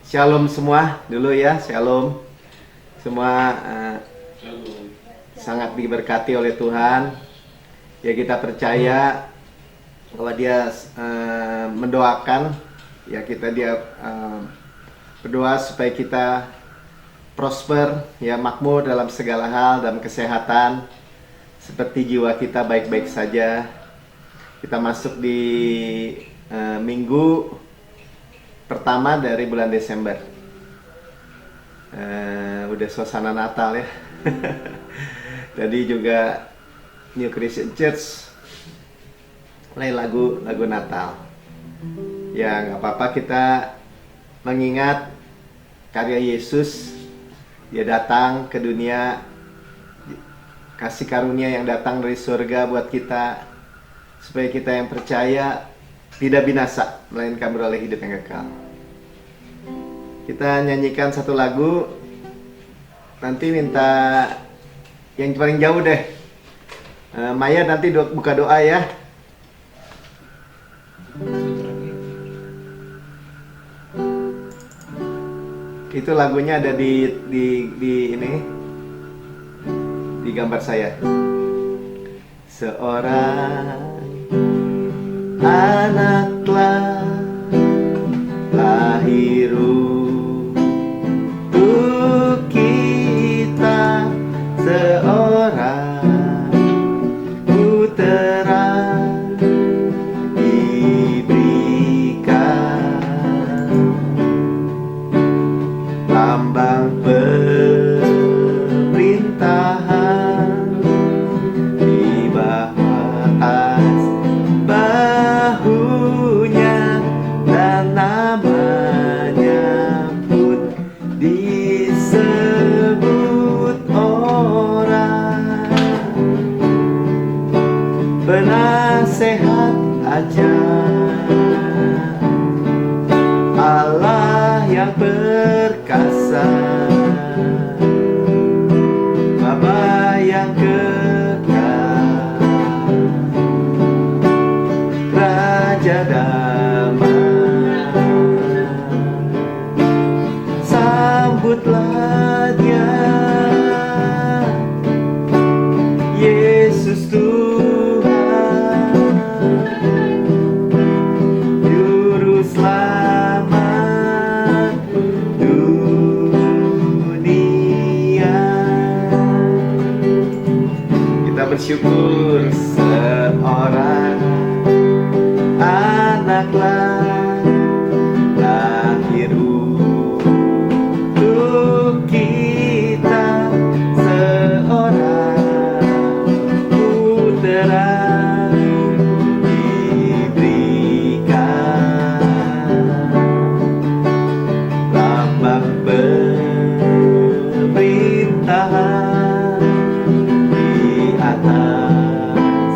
Shalom semua dulu ya, shalom. Semua sangat diberkati oleh Tuhan. Ya kita percaya bahwa Dia mendoakan, ya dia berdoa supaya kita prosper, ya makmur dalam segala hal, dalam kesehatan, seperti jiwa kita baik-baik saja. Kita masuk di minggu pertama dari bulan Desember. Udah suasana Natal ya. Tadi juga New Christian Church mulai lagu Natal. Ya nggak apa-apa, kita mengingat karya Yesus. Dia datang ke dunia, kasih karunia yang datang dari surga buat kita, supaya kita yang percaya tidak binasa, melainkan beroleh hidup yang kekal. Kita nyanyikan satu lagu. Nanti minta yang paling jauh deh, Maya nanti buka doa ya. Itu lagunya ada di ini, di gambar saya. Seorang anak telah lahir untuk kita, seorang putera diberikan, lambang pemerintahan di atas bahunya, dan namanya pun disebut orang penasehat ajaib, Allah yang perkasa, Bapa yang kekal, Raja damai. Sambutlah Dia, Yesus Tuhan, Juru Selamat dunia. Kita bersyukur seorang anak lahir untuk kita, seorang putera diberikan, lambang pemerintahan di atas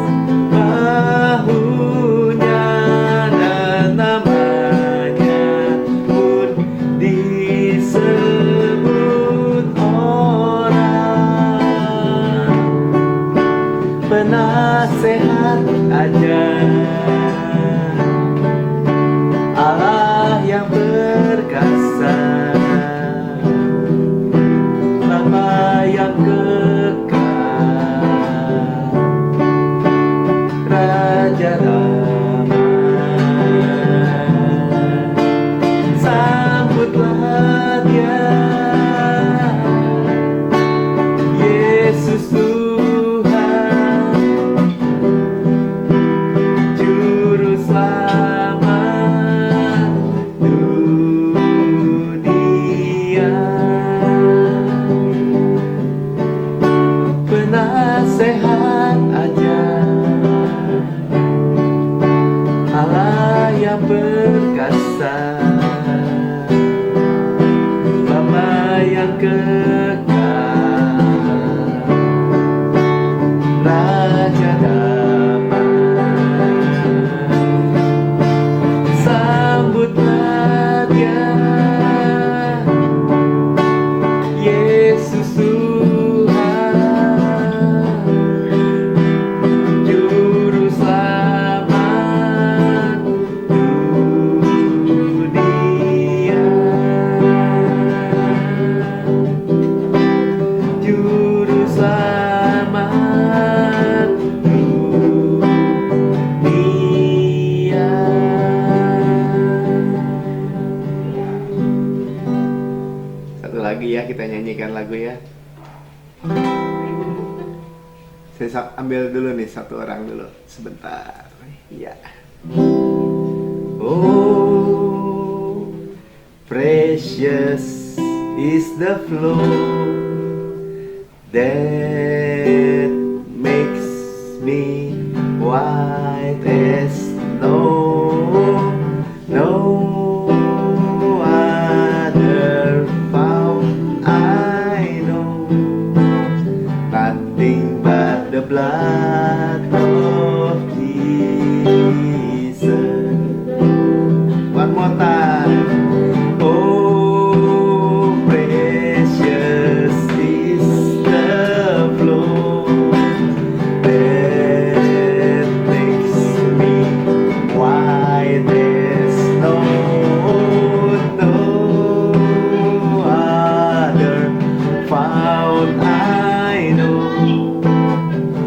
menyanyikan lagu ya. Saya ambil dulu nih satu orang dulu sebentar. Iya. Oh, precious is the flow that makes me white as snow. No other found I know, nothing but the blood of Jesus. One more time. Oh, precious is the flow that makes me white as snow. No other found I know,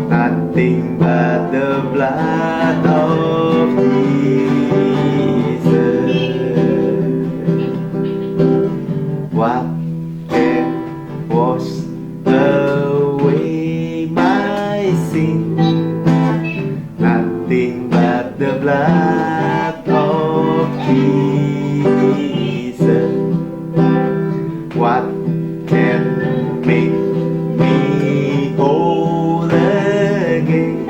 nothing but the blood of Jesus. What can wash away my sin? Nothing but the blood of Jesus. What can make me whole again?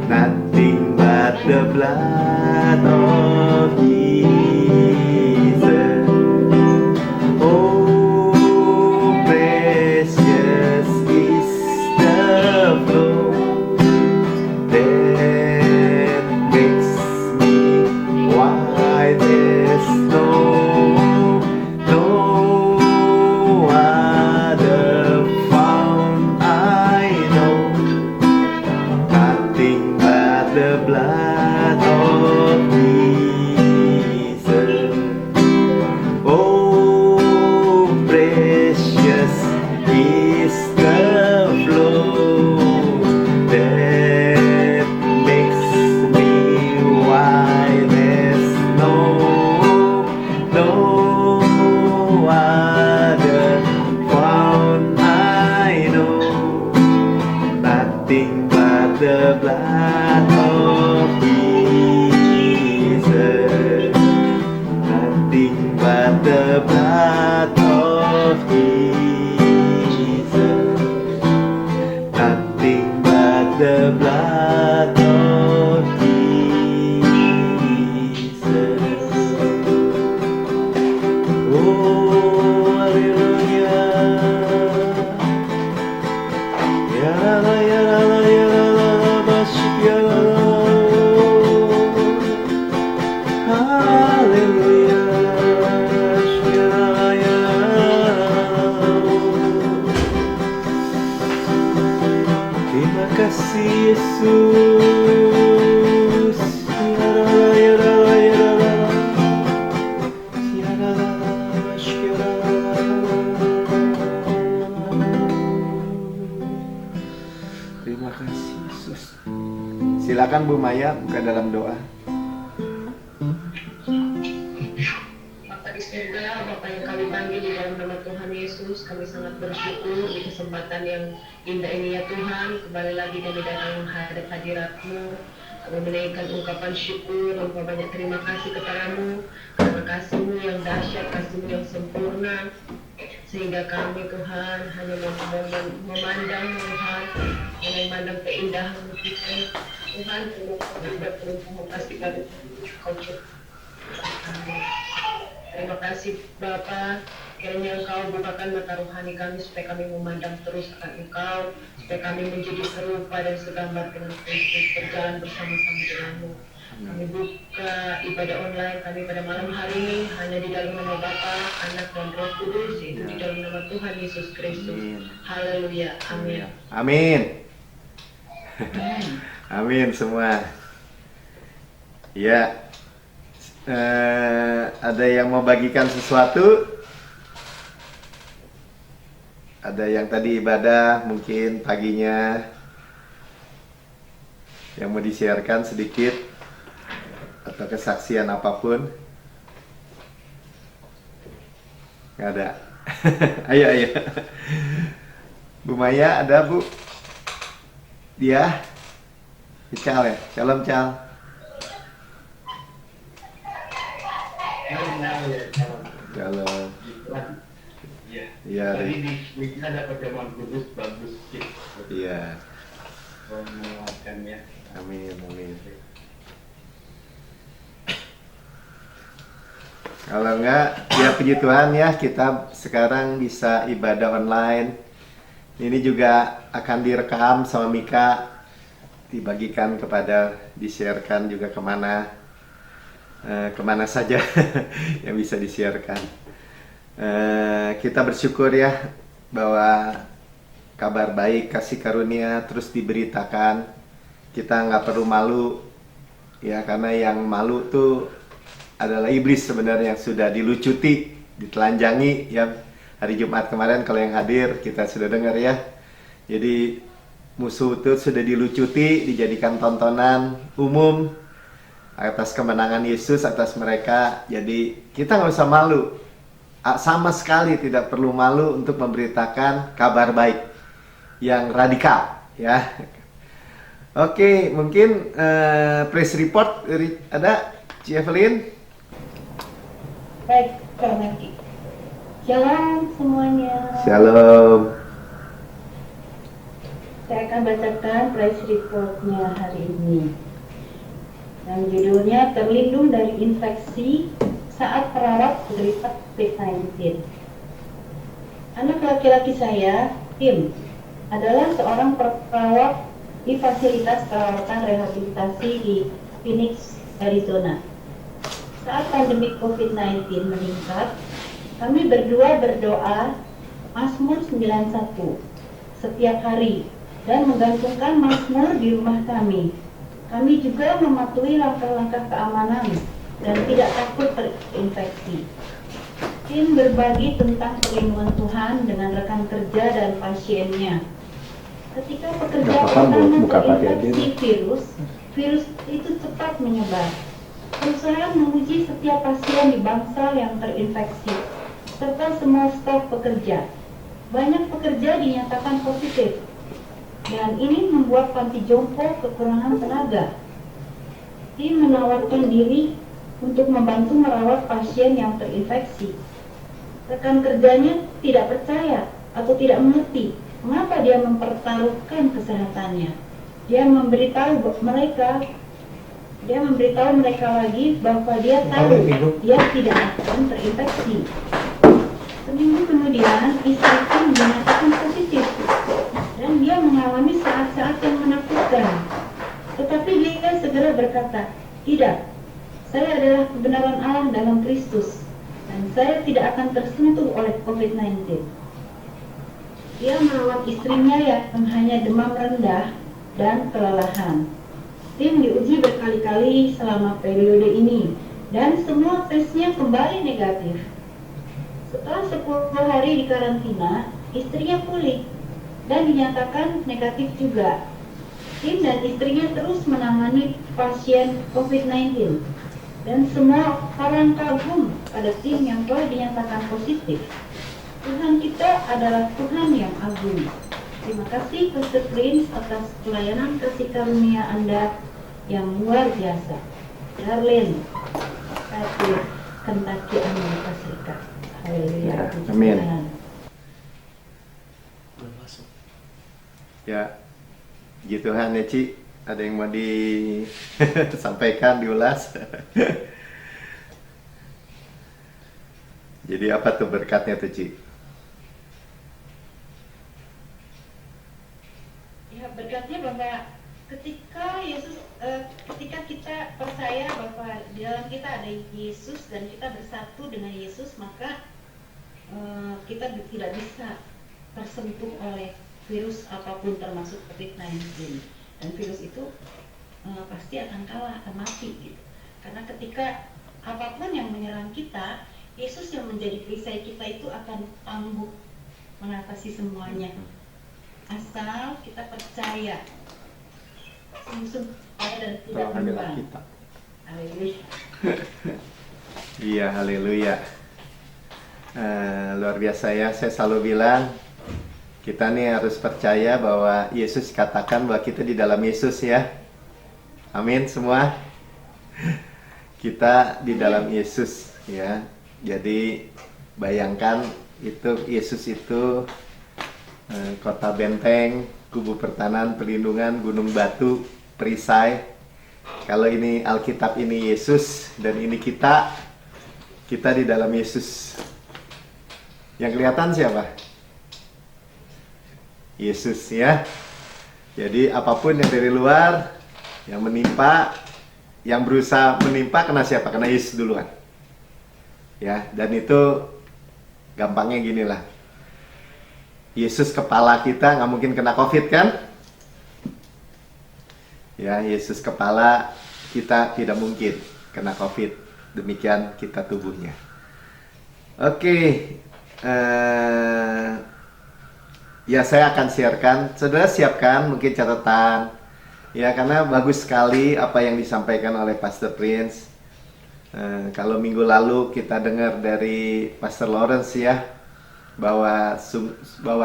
Nothing but the blood of Jesus. Oh, precious is the flow that makes me white as snow. No other found I know, nothing but the blood of Jesus. Oh, precious is the flow that makes me white as snow. No other found I know, nothing but the blood of Jesus. Nothing but the blood of Jesus. Nothing but the blood of Jesus. Oh, hallelujah. Ya la ya la la ya la la la masuk ya la la. Haleluya. Ya la ya la. Terima kasih Yesus. Ya la la ya la la ya la la. Ya la la la masuk ya la la. Terima kasih Yesus. Silakan Bu Maya buka dalam doa. Bapak di surga, Bapak yang kami panggil di dalam nama Tuhan Yesus, kami sangat bersyukur di kesempatan yang indah ini ya Tuhan. Kembali lagi kami datang menghadap hadirat-Mu. Kami menaikkan ungkapan syukur, umpah banyak terima kasih kepadamu, karena kasih-Mu yang dahsyat, kasih-Mu yang sempurna, sehingga kami Tuhan hanya memandang Tuhan, hanya memandang keindahan-Mu Tuhan. Tuhan, terima kasih kami Kau cukup. Terima kasih Bapa, kiranya Engkau bukakan mata rohani kami supaya kami memandang terus akan Engkau, supaya kami menjadi serupa dan segambar dengan Kristus, berjalan bersama-sama denganmu. Kami buka ibadah online kami pada malam hari ini hanya di dalam nama Bapa, Anak dan Roh Kudus, yaitu di dalam nama Tuhan Yesus Kristus. Haleluya. Amin. Amin. Amin semua. Ya. Ada yang mau bagikan sesuatu? Ada yang tadi ibadah mungkin paginya yang mau disiarkan sedikit atau kesaksian apapun? Nggak ada. Ayo, ayo. Bu Maya ada, Bu? Dia? Cal ya? Shalom, Cal. Shalom. Iya. Iya, Tadi di kita dapat zaman kudus bagus sih. iya. Menguatkannya. Amin, amin. Kalau enggak, ya puji Tuhan ya, kita sekarang bisa ibadah online. Ini juga akan direkam sama Mika, dibagikan di-sharekan juga kemana saja yang bisa di-sharekan. Kita bersyukur ya bahwa kabar baik, kasih karunia terus diberitakan. Kita nggak perlu malu ya, karena yang malu tuh adalah iblis sebenarnya yang sudah dilucuti, ditelanjangi ya. Hari Jumat kemarin kalau yang hadir kita sudah dengar ya. Jadi musuh itu sudah dilucuti, dijadikan tontonan umum atas kemenangan Yesus atas mereka. Jadi kita nggak usah malu, sama sekali tidak perlu malu untuk memberitakan kabar baik yang radikal ya. Oke, mungkin press report ada Ci Evelyn. Baik, Kak Naki. Shalom semuanya. Shalom. Saya akan bacakan press reportnya hari ini. Dan judulnya terlindung dari infeksi saat perawat menderita COVID-19. Anak laki-laki saya, Tim, adalah seorang perawat di fasilitas perawatan rehabilitasi di Phoenix, Arizona. Saat pandemi COVID-19 meningkat, kami berdua berdoa Mazmur 91 setiap hari dan menggantungkan Mazmur di rumah kami. Kami juga mematuhi langkah-langkah keamanan dan tidak takut terinfeksi. Tim berbagi tentang perlindungan Tuhan dengan rekan kerja dan pasiennya. Ketika pekerja pertama terinfeksi virus itu cepat menyebar. Perusahaan menguji setiap pasien di bangsal yang terinfeksi, serta semua staf pekerja. Banyak pekerja dinyatakan positif, dan ini membuat panti jompo kekurangan tenaga. Tim menawarkan diri untuk membantu merawat pasien yang terinfeksi. Rekan kerjanya tidak percaya atau tidak mengerti mengapa dia mempertaruhkan kesehatannya. Dia memberitahu mereka lagi bahwa dia tahu dia tidak akan terinfeksi. Seminggu kemudian, istri Tim dinyatakan positif dan dia mengalami saat-saat yang menakutkan. Tetapi dia segera berkata, "Tidak, saya adalah kebenaran Allah dalam Kristus dan saya tidak akan tersentuh oleh COVID-19." Dia merawat istrinya yang hanya demam rendah dan kelelahan. Tim diuji berkali-kali selama periode ini dan semua tesnya kembali negatif. Setelah 10 hari di karantina, istrinya pulih dan dinyatakan negatif juga. Tim dan istrinya terus menangani pasien COVID-19 dan semua orang kagum pada tim yang telah dinyatakan positif. Tuhan kita adalah Tuhan yang agung. Terima kasih Pastor Prince atas pelayanan kasih karunia Anda yang luar biasa. Darlene, Pastor Kentucky, Amerika Serikat. Haleluya. Ya, amin. Ya, puji Tuhan ya Ci. Ada yang mau disampaikan, diulas? Jadi apa tuh berkatnya tuh Ci? Ya, berkatnya bahwa ketika kita percaya bahwa di dalam kita ada Yesus dan kita bersatu dengan Yesus, maka kita tidak bisa tersentuh oleh virus apapun termasuk COVID-19. Dan virus itu pasti akan kalah, akan mati gitu. Karena ketika apapun yang menyerang kita, Yesus yang menjadi perisai kita itu akan tangguh mengatasi semuanya. Asal kita percaya sungguh-sungguh dan tidak bimbang. Haleluya. Iya, haleluya. Luar biasa ya, saya selalu bilang kita nih harus percaya bahwa Yesus katakan bahwa kita di dalam Yesus ya. Amin semua. Kita di dalam Yesus ya. Jadi bayangkan itu Yesus itu kota benteng, kubu pertahanan, perlindungan, gunung batu, perisai. Kalau ini Alkitab, ini Yesus, dan ini kita di dalam Yesus. Yang kelihatan siapa? Yesus ya. Jadi apapun yang dari luar, yang menimpa, yang berusaha menimpa, kena siapa? Kena Yesus duluan. Ya, dan itu gampangnya gini lah. Yesus kepala kita, nggak mungkin kena COVID kan? Ya, Yesus kepala kita tidak mungkin kena COVID. Demikian kita tubuhnya. Oke. Ya, saya akan siarkan. Saudara siapkan mungkin catatan. Ya, karena bagus sekali apa yang disampaikan oleh Pastor Prince. Kalau minggu lalu kita dengar dari Pastor Lawrence ya, bahwa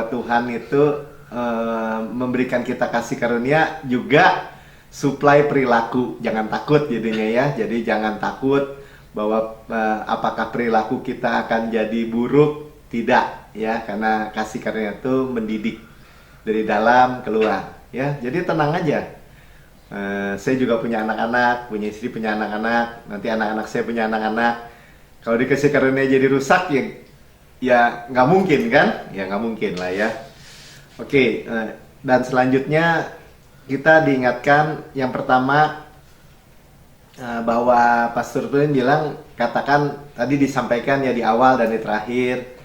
Tuhan itu memberikan kita kasih karunia juga supply perilaku. Jangan takut jadinya ya. Jadi jangan takut bahwa apakah perilaku kita akan jadi buruk. Tidak ya, karena kasih karunia itu mendidik dari dalam keluar ya. Jadi tenang aja. Saya juga punya anak-anak, punya istri punya anak-anak, nanti anak-anak saya punya anak-anak. Kalau dikasih karunia jadi rusak ya nggak mungkin kan? Ya nggak mungkin lah ya. Oke, dan selanjutnya kita diingatkan yang pertama bahwa Pastor Tuhan bilang, katakan tadi disampaikan ya di awal dan di terakhir,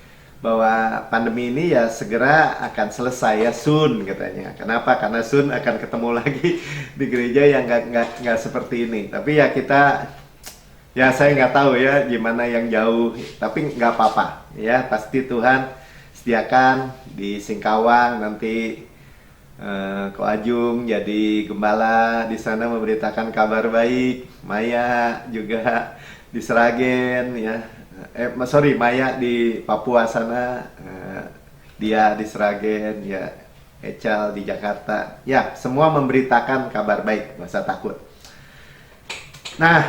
bahwa pandemi ini ya segera akan selesai ya, soon katanya. Kenapa? Karena soon akan ketemu lagi di gereja yang nggak seperti ini. Tapi ya kita, ya saya nggak tahu ya gimana yang jauh. Tapi nggak apa-apa ya, pasti Tuhan sediakan di Singkawang nanti Ko Ajung jadi gembala di sana memberitakan kabar baik. Maya juga di Sragen ya. Maya di Papua sana, dia di Sragen, ya Ecal di Jakarta, ya semua memberitakan kabar baik, nggak usah takut. Nah,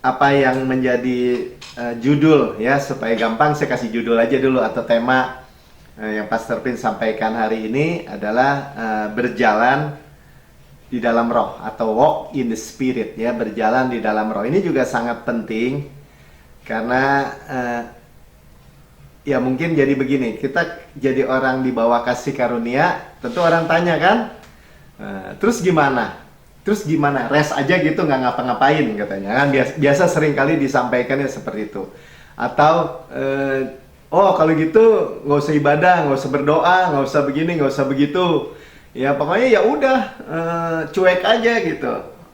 apa yang menjadi judul ya, supaya gampang saya kasih judul aja dulu atau tema yang Pastor Pin sampaikan hari ini adalah berjalan di dalam roh atau walk in the spirit ya, berjalan di dalam roh. Ini juga sangat penting karena ya mungkin jadi begini, kita jadi orang di bawah kasih karunia, tentu orang tanya kan, terus gimana? Terus gimana? Rest aja gitu nggak ngapa-ngapain katanya kan, biasa sering kali disampaikannya seperti itu. Atau oh kalau gitu nggak usah ibadah, nggak usah berdoa, nggak usah begini, nggak usah begitu. Ya pokoknya ya udah cuek aja gitu.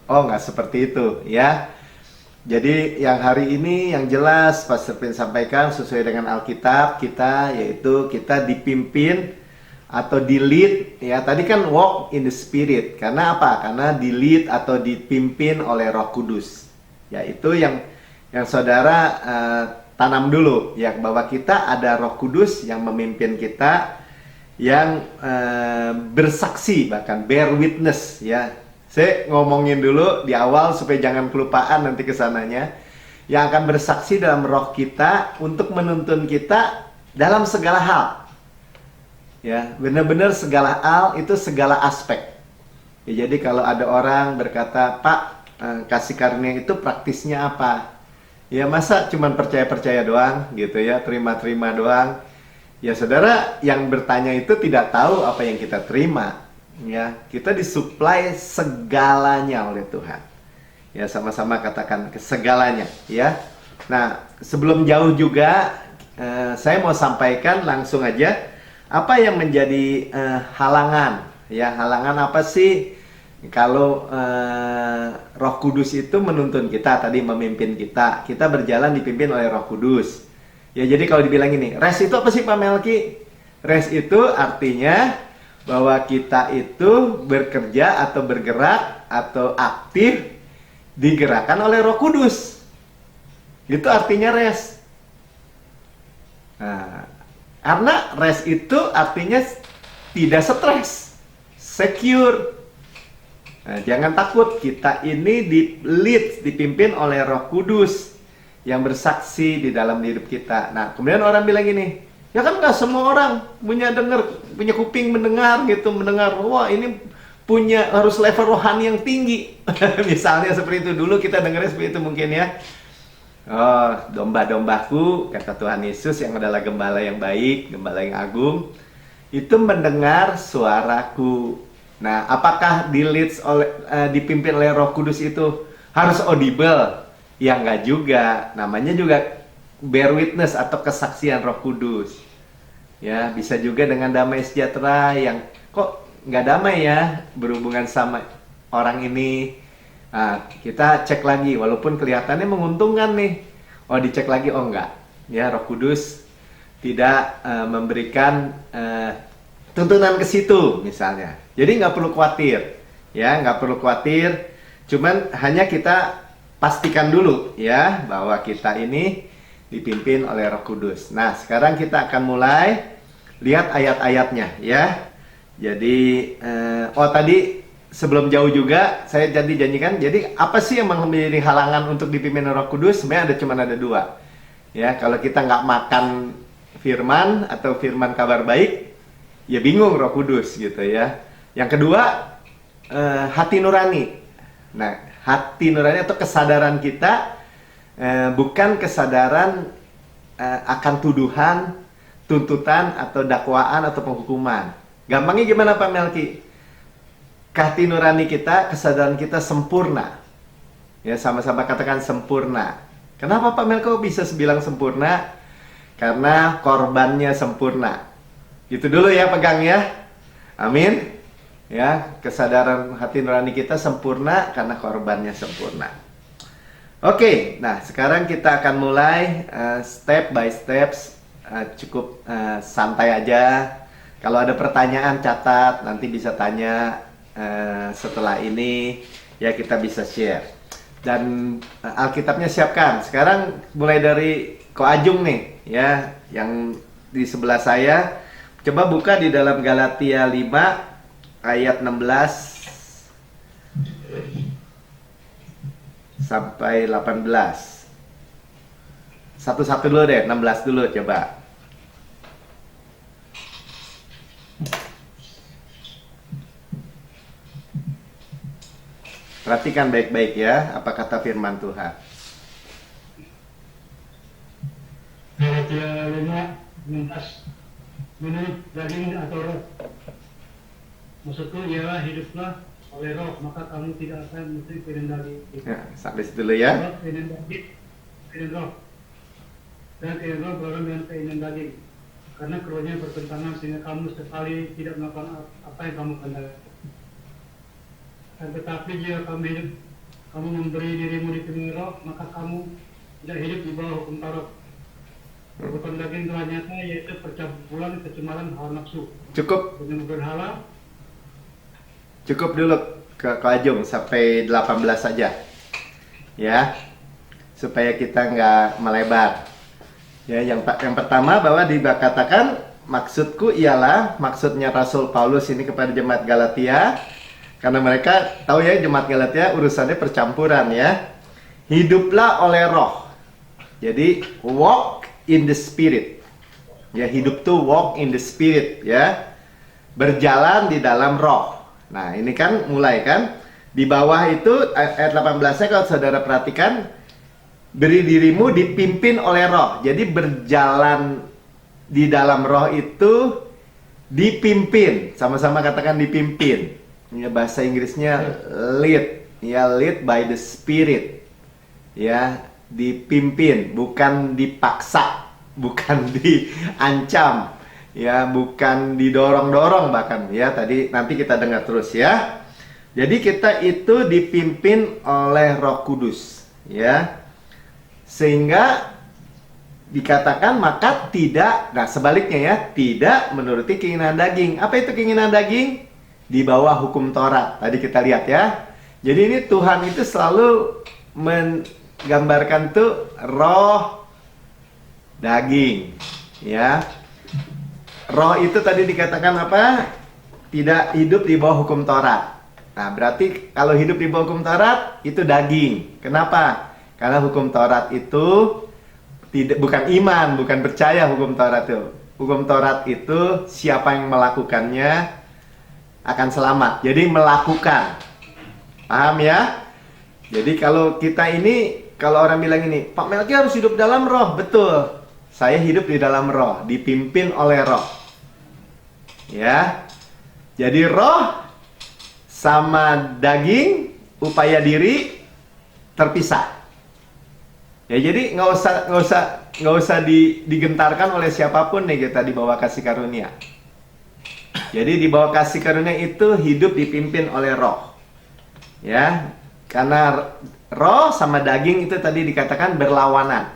Oh nggak seperti itu ya. Jadi yang hari ini yang jelas Pastor Pin sampaikan sesuai dengan Alkitab kita, yaitu kita dipimpin atau di-lead ya. Tadi kan walk in the spirit. Karena apa? Karena di-lead atau dipimpin oleh Roh Kudus. Ya itu yang saudara tanam dulu ya, bahwa kita ada Roh Kudus yang memimpin kita, yang bersaksi, bahkan bear witness ya. Saya ngomongin dulu di awal supaya jangan kelupaan nanti kesananya, yang akan bersaksi dalam roh kita untuk menuntun kita dalam segala hal ya, benar-benar segala hal itu, segala aspek ya. Jadi kalau ada orang berkata, Pak kasih karunia itu praktisnya apa ya, masa cuman percaya-percaya doang gitu ya, terima-terima doang. Ya saudara yang bertanya itu tidak tahu apa yang kita terima ya. Kita disuplai segalanya oleh Tuhan ya, sama-sama katakan segalanya ya. Nah sebelum jauh juga saya mau sampaikan langsung aja apa yang menjadi halangan ya. Halangan apa sih kalau Roh Kudus itu menuntun kita, tadi memimpin kita, kita berjalan dipimpin oleh Roh Kudus. Ya jadi kalau dibilang ini, rest itu apa sih Pak Melki? Rest itu artinya bahwa kita itu bekerja atau bergerak atau aktif digerakkan oleh Roh Kudus. Itu artinya rest. Nah, karena rest itu artinya tidak stres, secure. Nah, jangan takut, kita ini dipimpin oleh Roh Kudus yang bersaksi di dalam hidup kita. Nah, kemudian orang bilang gini, ya kan nggak semua orang punya kuping mendengar gitu, mendengar, wah ini punya harus level rohani yang tinggi. Misalnya seperti itu, dulu kita dengarnya seperti itu mungkin ya. Oh, domba-dombaku, kata Tuhan Yesus yang adalah gembala yang baik, gembala yang agung, itu mendengar suaraku. Nah, apakah dipimpin oleh Roh Kudus itu harus audible? Ya enggak juga. Namanya juga bear witness atau kesaksian Roh Kudus. Ya, bisa juga dengan damai sejahtera yang kok nggak damai ya berhubungan sama orang ini. Nah, kita cek lagi, walaupun kelihatannya menguntungkan nih. Oh, dicek lagi, oh enggak. Ya, Roh Kudus tidak memberikan tuntunan ke situ misalnya. Jadi nggak perlu khawatir, ya nggak perlu khawatir. Cuman hanya kita pastikan dulu ya bahwa kita ini dipimpin oleh Roh Kudus. Nah, sekarang kita akan mulai lihat ayat-ayatnya ya. Jadi, tadi sebelum jauh juga saya janjikan. Jadi apa sih yang menjadi halangan untuk dipimpin Roh Kudus? Sebenarnya cuma ada dua. Ya, kalau kita nggak makan firman atau firman kabar baik, ya bingung Roh Kudus gitu ya. Yang kedua, hati nurani. Nah, hati nurani atau kesadaran kita bukan kesadaran akan tuduhan, tuntutan atau dakwaan atau penghukuman. Gampangnya gimana Pak Melki? Hati nurani kita, kesadaran kita sempurna. Ya, sama-sama katakan sempurna. Kenapa Pak Melko bisa bilang sempurna? Karena korbannya sempurna. Itu dulu ya, pegang ya. Amin. Ya, kesadaran hati nurani kita sempurna karena korbannya sempurna. Oke, nah sekarang kita akan mulai step by steps. Cukup santai aja. Kalau ada pertanyaan catat, nanti bisa tanya setelah ini. Ya, kita bisa share. Dan Alkitabnya siapkan. Sekarang mulai dari Ko Ajung nih, ya, yang di sebelah saya. Coba buka di dalam Galatia 5 ayat 16 sampai 18. Satu-satu dulu deh, 16 dulu coba. Perhatikan baik-baik ya, apa kata firman Tuhan. Galatia 5:16 menurut daging atau roh. Maksudku ialah hiduplah oleh roh, maka kamu tidak akan mesti keinginan daging. Ya, sampai situ dulu ya. Roh, keinginan daging, keinginan roh. Dan keinginan roh berlawan dengan keinginan daging. Karena keduanya bertentangan sehingga kamu sekali tidak melakukan apa yang kamu kehendaki. Dan tetapi jika kamu memberi dirimu dipenuhi roh, maka kamu tidak hidup di bawah hukum Taurat. Perbuatan daging telah nyata, yaitu percabulan, kecemaran, hawa nafsu. Cukup. Dengan berhala. Cukup dulu ke Ajung sampai 18 saja. Ya. Supaya kita nggak melebar. Ya, yang pertama bahwa dikatakan maksudku ialah, maksudnya Rasul Paulus ini kepada jemaat Galatia, karena mereka tahu ya jemaat Galatia urusannya percampuran ya. Hiduplah oleh roh. Jadi walk in the spirit. Ya, hidup tuh walk in the spirit ya. Berjalan di dalam roh. Nah, ini kan mulai kan di bawah itu ayat 18-nya kalau saudara perhatikan, beri dirimu dipimpin oleh roh. Jadi berjalan di dalam roh itu dipimpin. Sama-sama katakan dipimpin. Ya, bahasa Inggrisnya lead. Ya, lead by the spirit. Ya, dipimpin, bukan dipaksa, bukan diancam, ya, bukan didorong-dorong bahkan ya. Tadi nanti kita dengar terus ya. Jadi kita itu dipimpin oleh Roh Kudus, ya. Sehingga dikatakan maka tidak, nah sebaliknya ya, tidak menuruti keinginan daging. Apa itu keinginan daging? Di bawah hukum Taurat. Tadi kita lihat ya. Jadi ini Tuhan itu selalu menggambarkan tuh roh, daging, Ya. Roh itu tadi dikatakan apa? Tidak hidup di bawah hukum Taurat. Nah, berarti kalau hidup di bawah hukum Taurat itu daging. Kenapa? Karena hukum Taurat itu bukan iman, bukan percaya hukum Taurat itu. Hukum Taurat itu siapa yang melakukannya akan selamat. Jadi melakukan. Paham ya? Jadi kalau kita ini, kalau orang bilang ini, Pak Melki harus hidup dalam roh. Betul. Saya hidup di dalam roh, dipimpin oleh roh. Ya. Jadi roh sama daging, upaya diri terpisah. Ya, jadi nggak usah digentarkan oleh siapapun nih kita di bawah kasih karunia. Jadi di bawah kasih karunia itu hidup dipimpin oleh roh. Ya, karena roh sama daging itu tadi dikatakan berlawanan.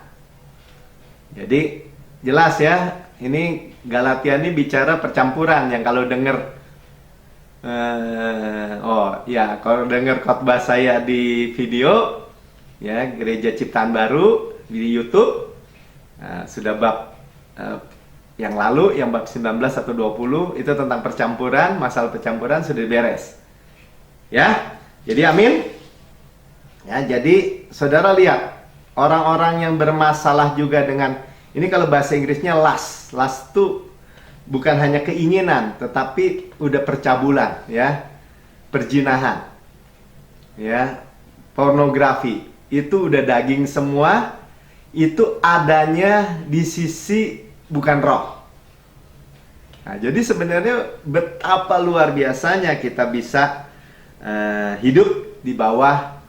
Jadi jelas ya, ini Galatia ini bicara percampuran. Yang kalau dengar kalau dengar khotbah saya di video ya, Gereja Ciptaan Baru di YouTube, sudah bab yang lalu, yang bab 19 atau 20 itu tentang percampuran, masalah percampuran sudah beres. Ya. Jadi amin. Ya, jadi saudara lihat orang-orang yang bermasalah juga dengan ini, kalau bahasa Inggrisnya lust. Lust itu bukan hanya keinginan, tetapi udah percabulan, ya. Perzinahan. Ya. Pornografi. Itu udah daging semua. Itu adanya di sisi bukan roh. Nah, jadi sebenarnya betapa luar biasanya kita bisa hidup di bawah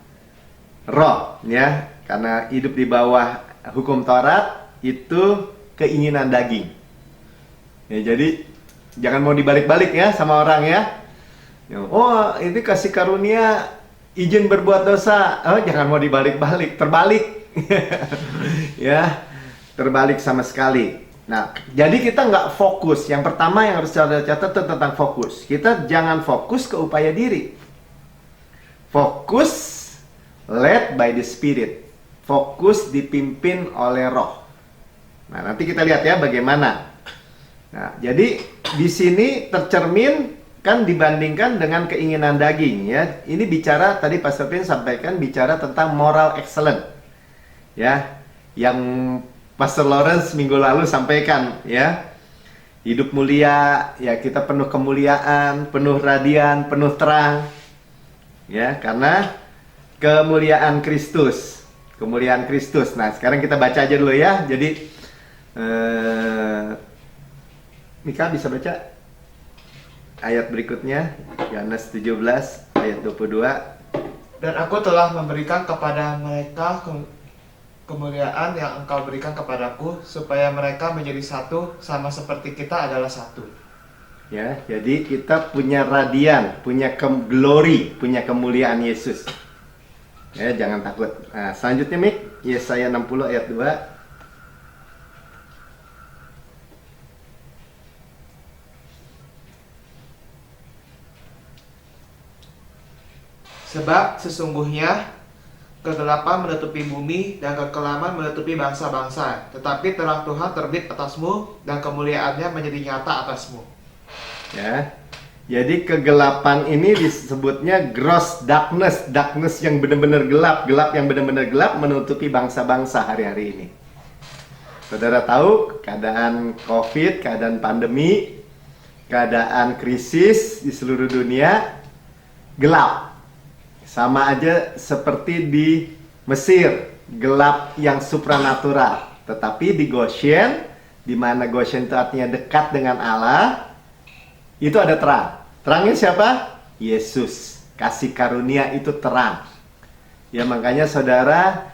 roh, ya. Karena hidup di bawah hukum Taurat itu keinginan daging. Ya, jadi jangan mau dibalik-balik ya sama orang ya. Oh, ini kasih karunia izin berbuat dosa. Oh, jangan mau dibalik-balik, terbalik. Ya, terbalik sama sekali. Nah, jadi kita nggak fokus. Yang pertama yang harus kita catat tentang fokus. Kita jangan fokus ke upaya diri. Fokus led by the Spirit. Fokus dipimpin oleh roh. Nah, nanti kita lihat ya bagaimana. Nah, jadi di sini tercermin kan dibandingkan dengan keinginan daging ya. Ini bicara tadi Pastor Pin sampaikan bicara tentang moral excellent. Ya, yang Pastor Lawrence minggu lalu sampaikan ya. Hidup mulia, ya kita penuh kemuliaan, penuh radian, penuh terang. Ya, karena kemuliaan Kristus. Kemuliaan Kristus. Nah, sekarang kita baca aja dulu ya. Jadi Mika bisa baca ayat berikutnya, Yohanes 17 ayat 22. Dan aku telah memberikan kepada mereka kemuliaan yang engkau berikan kepadaku, supaya mereka menjadi satu sama seperti kita adalah satu. Ya, jadi kita punya radian, punya glory, punya kemuliaan Yesus. Ya, jangan takut. Nah, selanjutnya Mik, Yesaya 60 ayat 2. Sebab sesungguhnya kegelapan menutupi bumi dan kekelaman menutupi bangsa-bangsa, tetapi terang Tuhan terbit atasmu dan kemuliaannya menjadi nyata atasmu. Ya. Jadi kegelapan ini disebutnya gross darkness, darkness yang benar-benar gelap, gelap yang benar-benar gelap menutupi bangsa-bangsa hari-hari ini. Saudara tahu keadaan Covid, keadaan pandemi, keadaan krisis di seluruh dunia gelap. Sama aja seperti di Mesir, gelap yang supranatural. Tetapi di Goshen, di mana Goshen itu artinya dekat dengan Allah, itu ada terang. Terangnya siapa? Yesus. Kasih karunia itu terang. Ya, makanya saudara,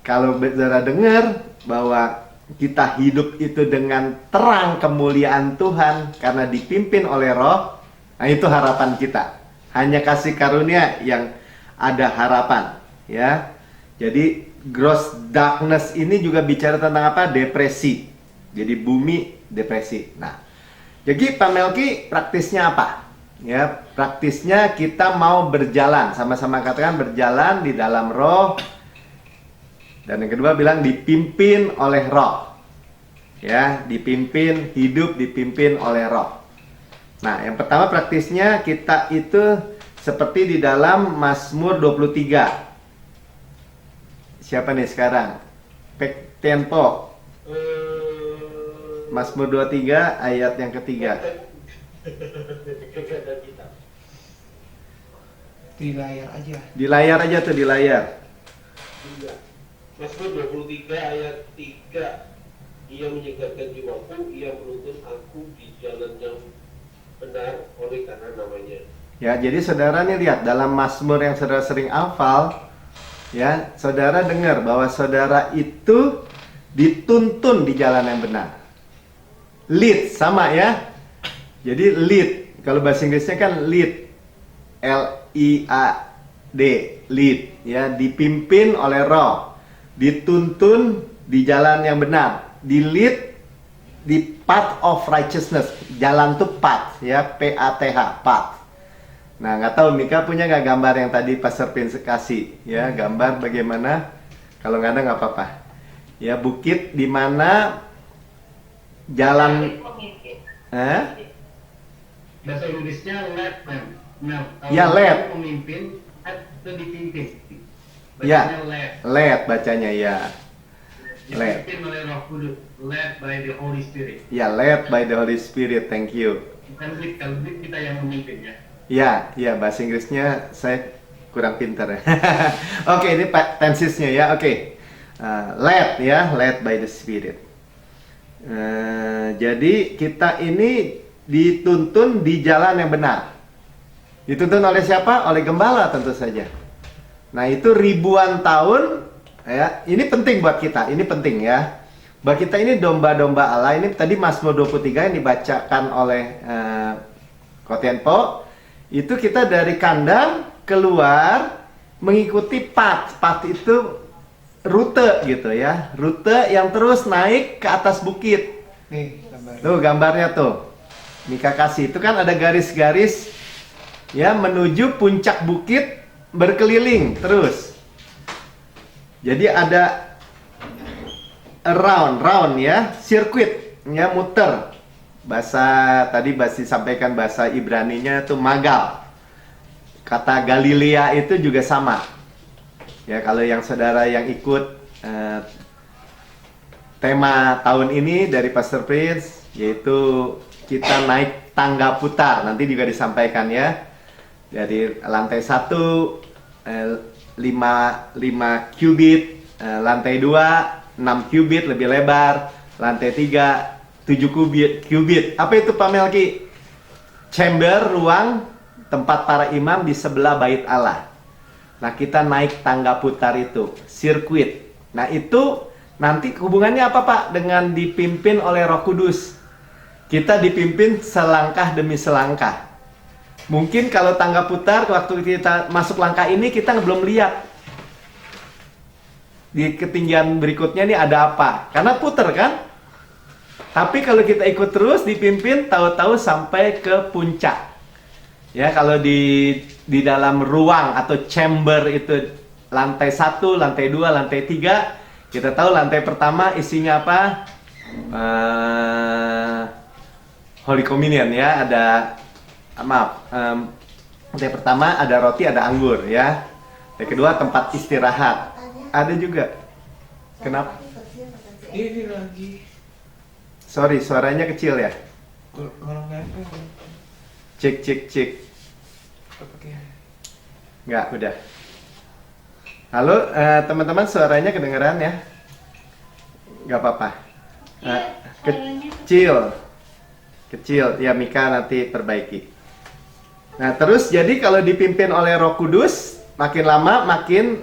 kalau saudara dengar bahwa kita hidup itu dengan terang kemuliaan Tuhan karena dipimpin oleh Roh, nah itu harapan kita. Hanya kasih karunia yang ada harapan, ya. Jadi gross darkness ini juga bicara tentang apa? Depresi. Jadi bumi depresi. Nah, jadi Pak Melki praktisnya apa? Ya, praktisnya kita mau berjalan, sama-sama katakan berjalan di dalam Roh. Dan yang kedua bilang dipimpin oleh Roh. Ya, dipimpin, hidup dipimpin oleh Roh. Nah, yang pertama praktisnya kita itu seperti di dalam Mazmur 23. Siapa nih sekarang? Pek Tempo. Mazmur 23 ayat yang ketiga. Di layar aja. Di layar aja tuh, di layar. Mazmur 23 ayat 3. Ia menyegarkan jiwaku, ia menuntun aku di jalan yang benar oleh karena namanya. Ya, jadi saudara nih lihat dalam Mazmur yang saudara sering hafal, ya, saudara dengar bahwa saudara itu dituntun di jalan yang benar. Lead sama ya. Jadi lead, kalau bahasa Inggrisnya kan lead, L-I-A-D, lead, ya, dipimpin oleh Roh, dituntun di jalan yang benar, di lead di path of righteousness, jalan tuh path, ya, P-A-T-H, path. Nah, nggak tahu Mika punya nggak gambar yang tadi Pastor Prince kasih, ya, gambar bagaimana? Kalau nggak ada nggak apa-apa. Ya, bukit di mana jalan, Bahasa Inggrisnya led, Mel. Kalau Ya, led. Pemimpin atau dipimpin. Ya. Bacanya led. led bacanya ya. Led. Dipimpin oleh Roh Kudus. Led by the Holy Spirit. Ya, led by the Holy Spirit. Thank you. Bukan lead, kalau lead kita yang memimpin ya. Ya, bahasa Inggrisnya saya kurang pintar ya. Oke, ini tensesnya ya. Oke. Led ya, led by the Spirit. Jadi kita ini dituntun di jalan yang benar. Dituntun oleh siapa? Oleh gembala tentu saja. Nah, itu ribuan tahun ya. Ini penting buat kita. Ini penting ya. Buat kita ini domba-domba Allah. Ini tadi Mazmur 23 yang dibacakan oleh Kotienpo. Itu kita dari kandang keluar mengikuti path. Path itu rute gitu ya. Rute yang terus naik ke atas bukit. Nih, gambar. Tuh gambarnya tuh. Mika kasih. Itu kan ada garis-garis ya menuju puncak bukit berkeliling terus. Jadi ada round ya, sirkuit ya, muter. Tadi disampaikan bahasa Ibraninya itu magal. Kata Galilea itu juga sama. Ya, kalau yang saudara yang ikut tema tahun ini dari Pastor Prince, yaitu kita naik tangga putar, nanti juga disampaikan ya. Dari lantai 1 5 qubit, lantai 2 6 qubit lebih lebar, lantai 3 7 qubit. Apa itu Pak Melki? Chamber, ruang tempat para imam di sebelah bait Allah. Nah, kita naik tangga putar itu, sirkuit. Nah, itu nanti hubungannya apa Pak dengan dipimpin oleh Roh Kudus? Kita dipimpin selangkah demi selangkah. Mungkin kalau tangga putar, waktu kita masuk langkah ini kita belum lihat di ketinggian berikutnya ini ada apa, karena putar kan. Tapi kalau kita ikut terus dipimpin, tahu-tahu sampai ke puncak. Ya, kalau di dalam ruang atau chamber itu lantai 1, lantai 2, lantai 3, kita tahu lantai pertama isinya apa? Holy Communion ya, ada lantai pertama ada roti, ada anggur ya. Yang kedua tempat istirahat. Ada juga. Kenapa? Ini lagi. Sorry, suaranya kecil ya. Kurang nempel. Cek. Oke. Nggak, udah. Halo, teman-teman, suaranya kedengeran ya? Nggak apa-apa. Kecil. Ya, Mika nanti perbaiki. Nah, terus jadi kalau dipimpin oleh Roh Kudus, makin lama makin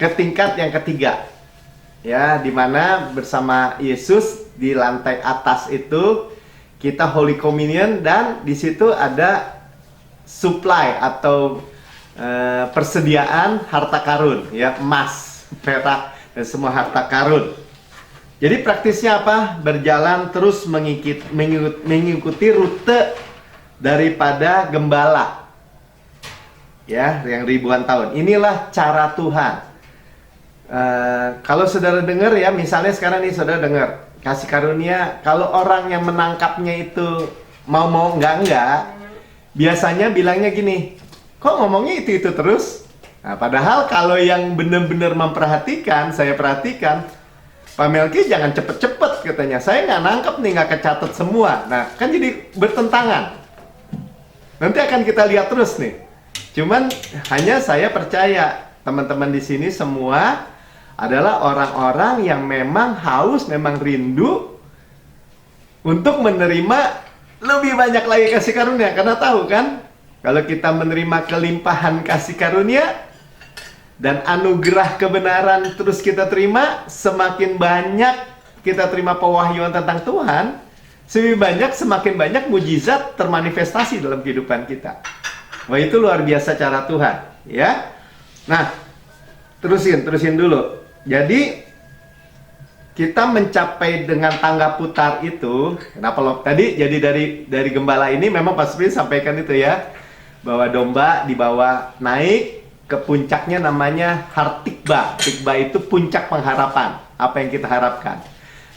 ke tingkat yang ketiga. Ya, di mana bersama Yesus di lantai atas itu kita Holy Communion, dan di situ ada supply atau persediaan harta karun ya, emas, perak dan semua harta karun. Jadi praktisnya apa? Berjalan terus mengikuti rute daripada gembala. Ya, yang ribuan tahun. Inilah cara Tuhan. Kalau saudara dengar ya, misalnya sekarang nih saudara dengar, kasih karunia, kalau orang yang menangkapnya itu mau enggak, biasanya bilangnya gini, kok ngomongnya itu terus? Nah, padahal kalau yang benar-benar memperhatikan, saya perhatikan, Pak Melki jangan cepet-cepet katanya, saya nggak nangkep nih, nggak kecatat semua. Nah, kan jadi bertentangan. Nanti akan kita lihat terus nih. Cuman hanya saya percaya teman-teman di sini semua adalah orang-orang yang memang haus, memang rindu untuk menerima lebih banyak lagi kasih karunia. Karena tahu kan, kalau kita menerima kelimpahan kasih karunia dan anugerah kebenaran terus kita terima, semakin banyak kita terima pewahyuan tentang Tuhan, semakin banyak mujizat termanifestasi dalam kehidupan kita. Wah, itu luar biasa cara Tuhan, ya. Nah, terusin dulu. Jadi kita mencapai dengan tangga putar itu, kenapa lo tadi jadi dari gembala ini memang Pak Supri sampaikan itu ya, bahwa domba dibawa naik ke puncaknya namanya Hartikba. Tikba itu puncak pengharapan, apa yang kita harapkan.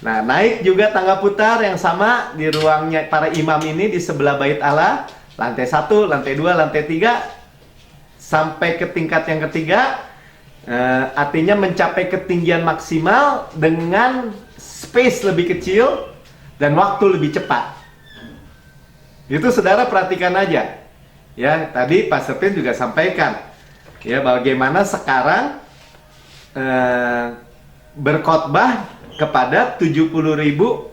Nah, naik juga tangga putar yang sama di ruangnya para imam ini di sebelah bait Allah, lantai 1, lantai 2, lantai 3 sampai ke tingkat yang ketiga. Artinya mencapai ketinggian maksimal dengan space lebih kecil dan waktu lebih cepat. Itu saudara perhatikan aja. Ya, tadi Pak Sepin juga sampaikan ya bagaimana sekarang berkhotbah kepada 70.000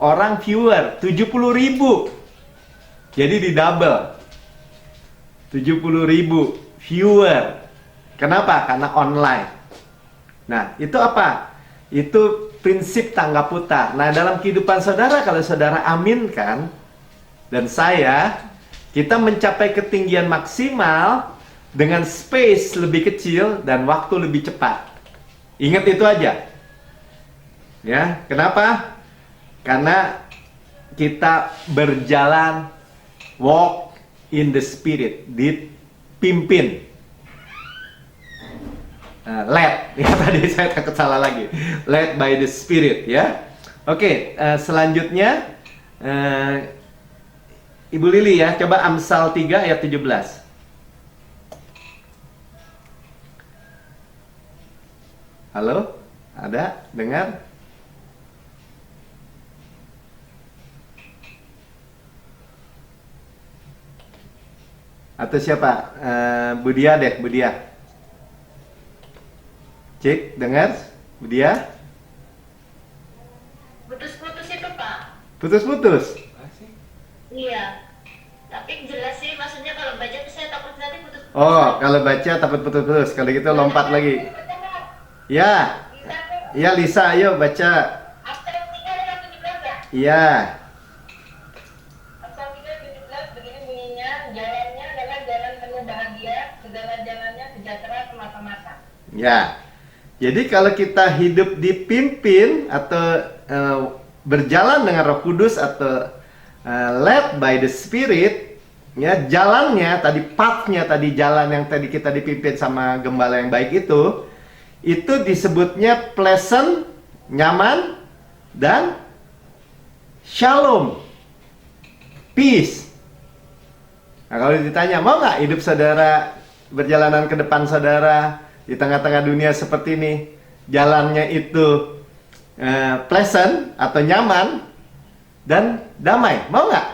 orang viewer, 70.000. Jadi di double. 70.000 viewer. Kenapa? Karena online. Nah, itu apa? Itu prinsip tangga putar. Nah, dalam kehidupan saudara, kalau saudara aminkan, dan saya, kita mencapai ketinggian maksimal dengan space lebih kecil dan waktu lebih cepat. Ingat itu aja. Ya, kenapa? Karena kita berjalan, walk in the spirit, dipimpin. Led, ya tadi saya takut salah lagi. Led by the Spirit, ya. Oke, selanjutnya Ibu Lili ya, coba Amsal 3 ayat 17. Halo? Ada? Dengar? Atau siapa? Budia deh, Budia. Cik, dengar? Budia? Putus-putus itu, Pak. Putus-putus? Iya. Tapi jelas sih, maksudnya kalau baca saya takut nanti putus-putus. Oh, kalau baca takut putus-putus. Kalau gitu lompat lagi. Ya. Ya, Lisa, ayo baca. Amsal 3 ayat 17 ya? Iya. Amsal 3 ayat 17 begini bunyinya, jalannya adalah jalan penuh bahagia, segala jalannya sejahtera semata-mata. Ya. Jadi kalau kita hidup dipimpin atau berjalan dengan Roh Kudus atau led by the Spirit, ya jalannya tadi pathnya tadi jalan yang tadi kita dipimpin sama gembala yang baik itu disebutnya pleasant, nyaman dan shalom, peace. Nah, kalau ditanya mau nggak hidup saudara berjalanan ke depan saudara di tengah-tengah dunia seperti ini, jalannya itu pleasant atau nyaman dan damai, mau nggak?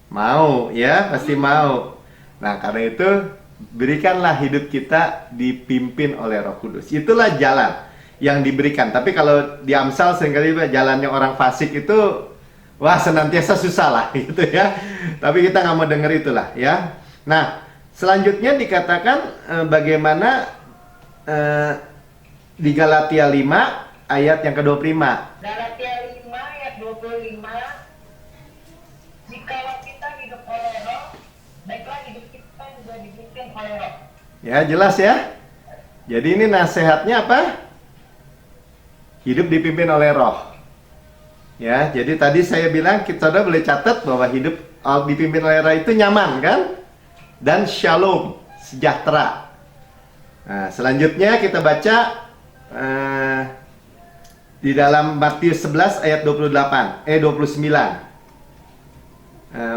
Mau, ya pasti mau. Nah, karena itu berikanlah hidup kita dipimpin oleh Roh Kudus. Itulah jalan yang diberikan. Tapi kalau di Amsal seringkali jalannya orang fasik itu, wah senantiasa susah lah gitu ya. Tapi kita nggak mau denger itulah ya. Nah, selanjutnya dikatakan bagaimana di Galatia 5 ayat yang ke-25. Galatia 5 ayat 25. Jikalau kita hidup oleh Roh, baiklah hidup kita juga dipimpin oleh Roh. Ya, jelas ya. Jadi ini nasihatnya apa? Hidup dipimpin oleh Roh. Ya, jadi tadi saya bilang kita udah boleh catat bahwa hidup dipimpin oleh Roh itu nyaman kan? Dan shalom, sejahtera. Nah, selanjutnya kita baca Di dalam Matius 11 ayat 29.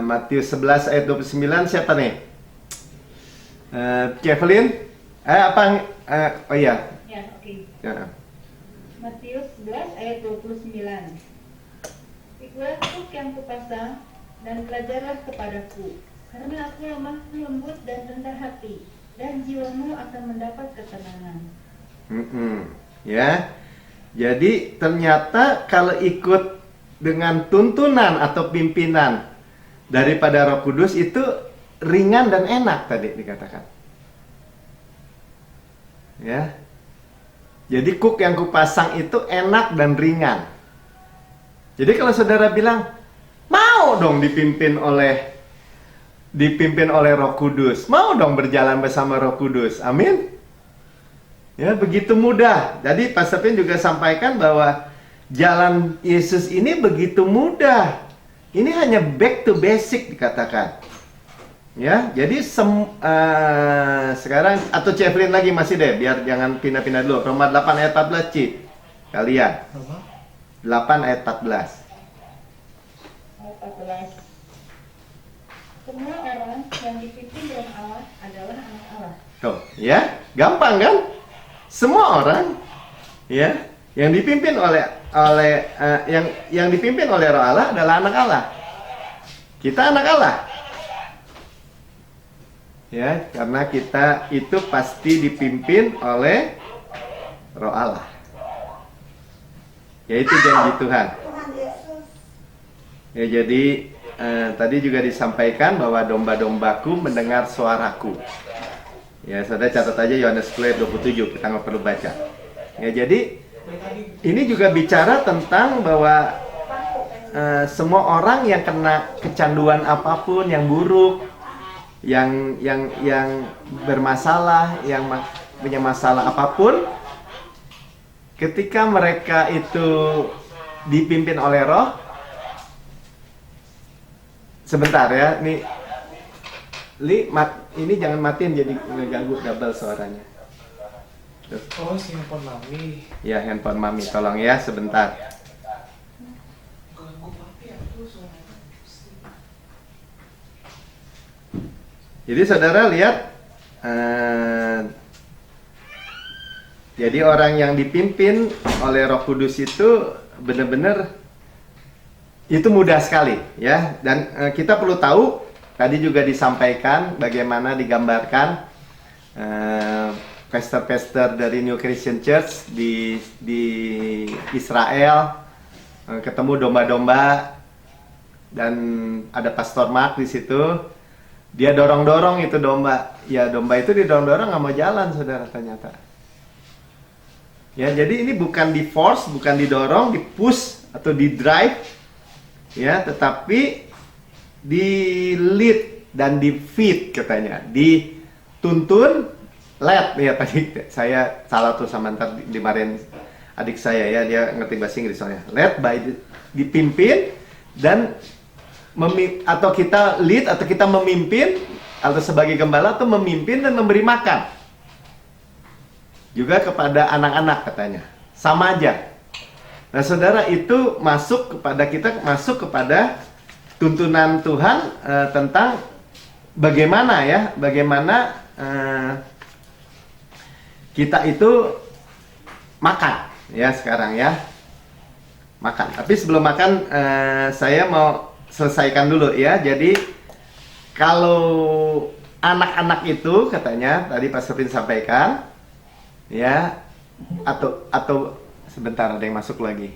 Matius 11 ayat 29 siapa nih? Kevlin? Oh iya. Ya, oke. Ya. Matius 11 ayat 29. Ikulah kuk yang kupasang dan belajarlah kepadaku, karena aku lemah lembut dan rendah hati, dan jiwamu akan mendapat ketenangan. Ya. Jadi ternyata kalau ikut dengan tuntunan atau pimpinan daripada Roh Kudus itu ringan dan enak tadi dikatakan. Ya. Jadi kuk yang kupasang itu enak dan ringan. Jadi kalau saudara bilang, mau dong dipimpin oleh Roh Kudus, mau dong berjalan bersama Roh Kudus. Amin. Ya, begitu mudah. Jadi Pastor Pin juga sampaikan bahwa jalan Yesus ini begitu mudah. Ini hanya back to basic dikatakan. Ya, jadi sekarang atau Cevlin lagi masih deh, biar jangan pindah-pindah dulu. Roma 8 ayat 14 Ci. Kalian. Roma 8 ayat 14. Ayat 14. Semua orang yang dipimpin Roh Allah adalah anak Allah. Tuh, ya, gampang kan? Semua orang, ya, yang dipimpin oleh yang dipimpin oleh Roh Allah adalah anak Allah. Kita anak Allah. Ya, karena kita itu pasti dipimpin oleh Roh Allah. Yaitu janji Tuhan. Ya, jadi tadi juga disampaikan bahwa domba-dombaku mendengar suaraku. Ya, saudara catat aja Yohanes 10:27, kita nggak perlu baca. Ya, jadi ini juga bicara tentang bahwa semua orang yang kena kecanduan apapun yang buruk, yang bermasalah, yang punya masalah apapun, ketika mereka itu dipimpin oleh Roh, sebentar ya, nih ini jangan matiin jadi ngeganggu double suaranya. Oh, si handphone mami. Ya, handphone mami, tolong ya sebentar. Ganggu papi ya tuh suaranya. Jadi saudara lihat, jadi orang yang dipimpin oleh Roh Kudus itu benar-benar itu mudah sekali, ya. Dan kita perlu tahu, tadi juga disampaikan bagaimana digambarkan pastor-pastor dari New Christian Church di Israel, ketemu domba-domba dan ada Pastor Mark di situ. Dia dorong-dorong itu domba. Ya, domba itu didorong-dorong nggak mau jalan, saudara, ternyata. Ya, jadi ini bukan di force, bukan didorong, di push atau di drive, ya, tetapi di lead dan di feed katanya, dituntun, led ya. Tadi saya salah tuh sama ntar dimarahin adik saya ya, dia ngerti bahasa Inggris soalnya. Led by, dipimpin dan atau kita lead atau kita memimpin, atau sebagai gembala atau memimpin dan memberi makan juga kepada anak-anak katanya. Sama aja. Nah, saudara, itu masuk kepada tuntunan Tuhan tentang bagaimana kita itu makan ya sekarang ya, makan. Tapi sebelum makan saya mau selesaikan dulu ya. Jadi kalau anak-anak itu katanya tadi Pak Sofin sampaikan ya, atau sebentar ada yang masuk lagi.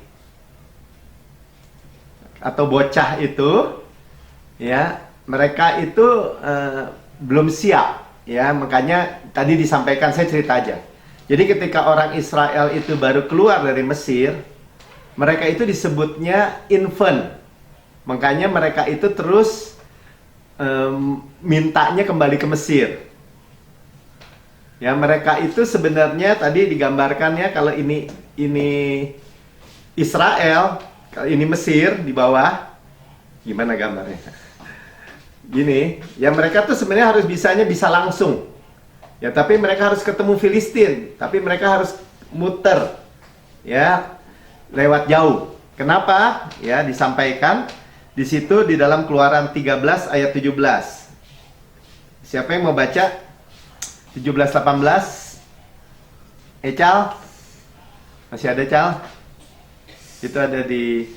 Atau bocah itu ya, mereka itu belum siap ya, makanya tadi disampaikan, saya cerita aja. Jadi ketika orang Israel itu baru keluar dari Mesir, mereka itu disebutnya infant. Makanya mereka itu terus mintanya kembali ke Mesir. Ya, mereka itu sebenarnya tadi digambarkannya kalau ini Israel, kalau ini Mesir di bawah. Gimana gambarnya? Gini, ya mereka tuh sebenarnya harus bisa langsung. Ya, tapi mereka harus ketemu Filistin, tapi mereka harus muter. Ya. lewat jauh. Kenapa? Ya, disampaikan di situ di dalam Keluaran 13 ayat 17. Siapa yang mau baca? 17-18. Cal? Masih ada, Cal? Itu ada di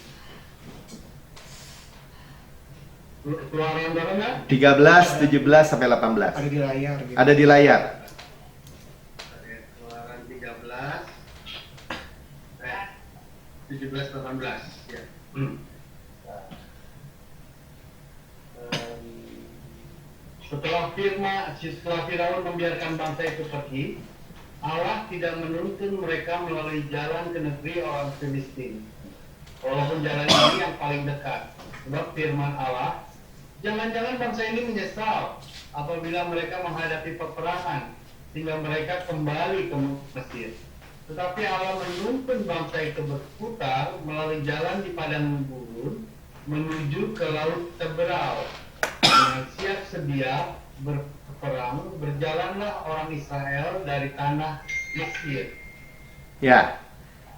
Keluaran berapa? 13, 17 sampai 18. Ada di layar gitu. Ada di layar. Keluaran 13, 17, 18. Ya. Setelah Firaun membiarkan bangsa itu pergi, Allah tidak menuntun mereka melalui jalan ke negeri orang Filistin. Walaupun jalan ini yang paling dekat. Sebab firman Allah, jangan-jangan bangsa ini menyesal apabila mereka menghadapi peperangan, sehingga mereka kembali ke Mesir. Tetapi Allah menuntun bangsa itu berputar melalui jalan di padang gurun menuju ke laut Teberau. Dengan siap sedia berperang, berjalanlah orang Israel dari tanah Mesir. Ya.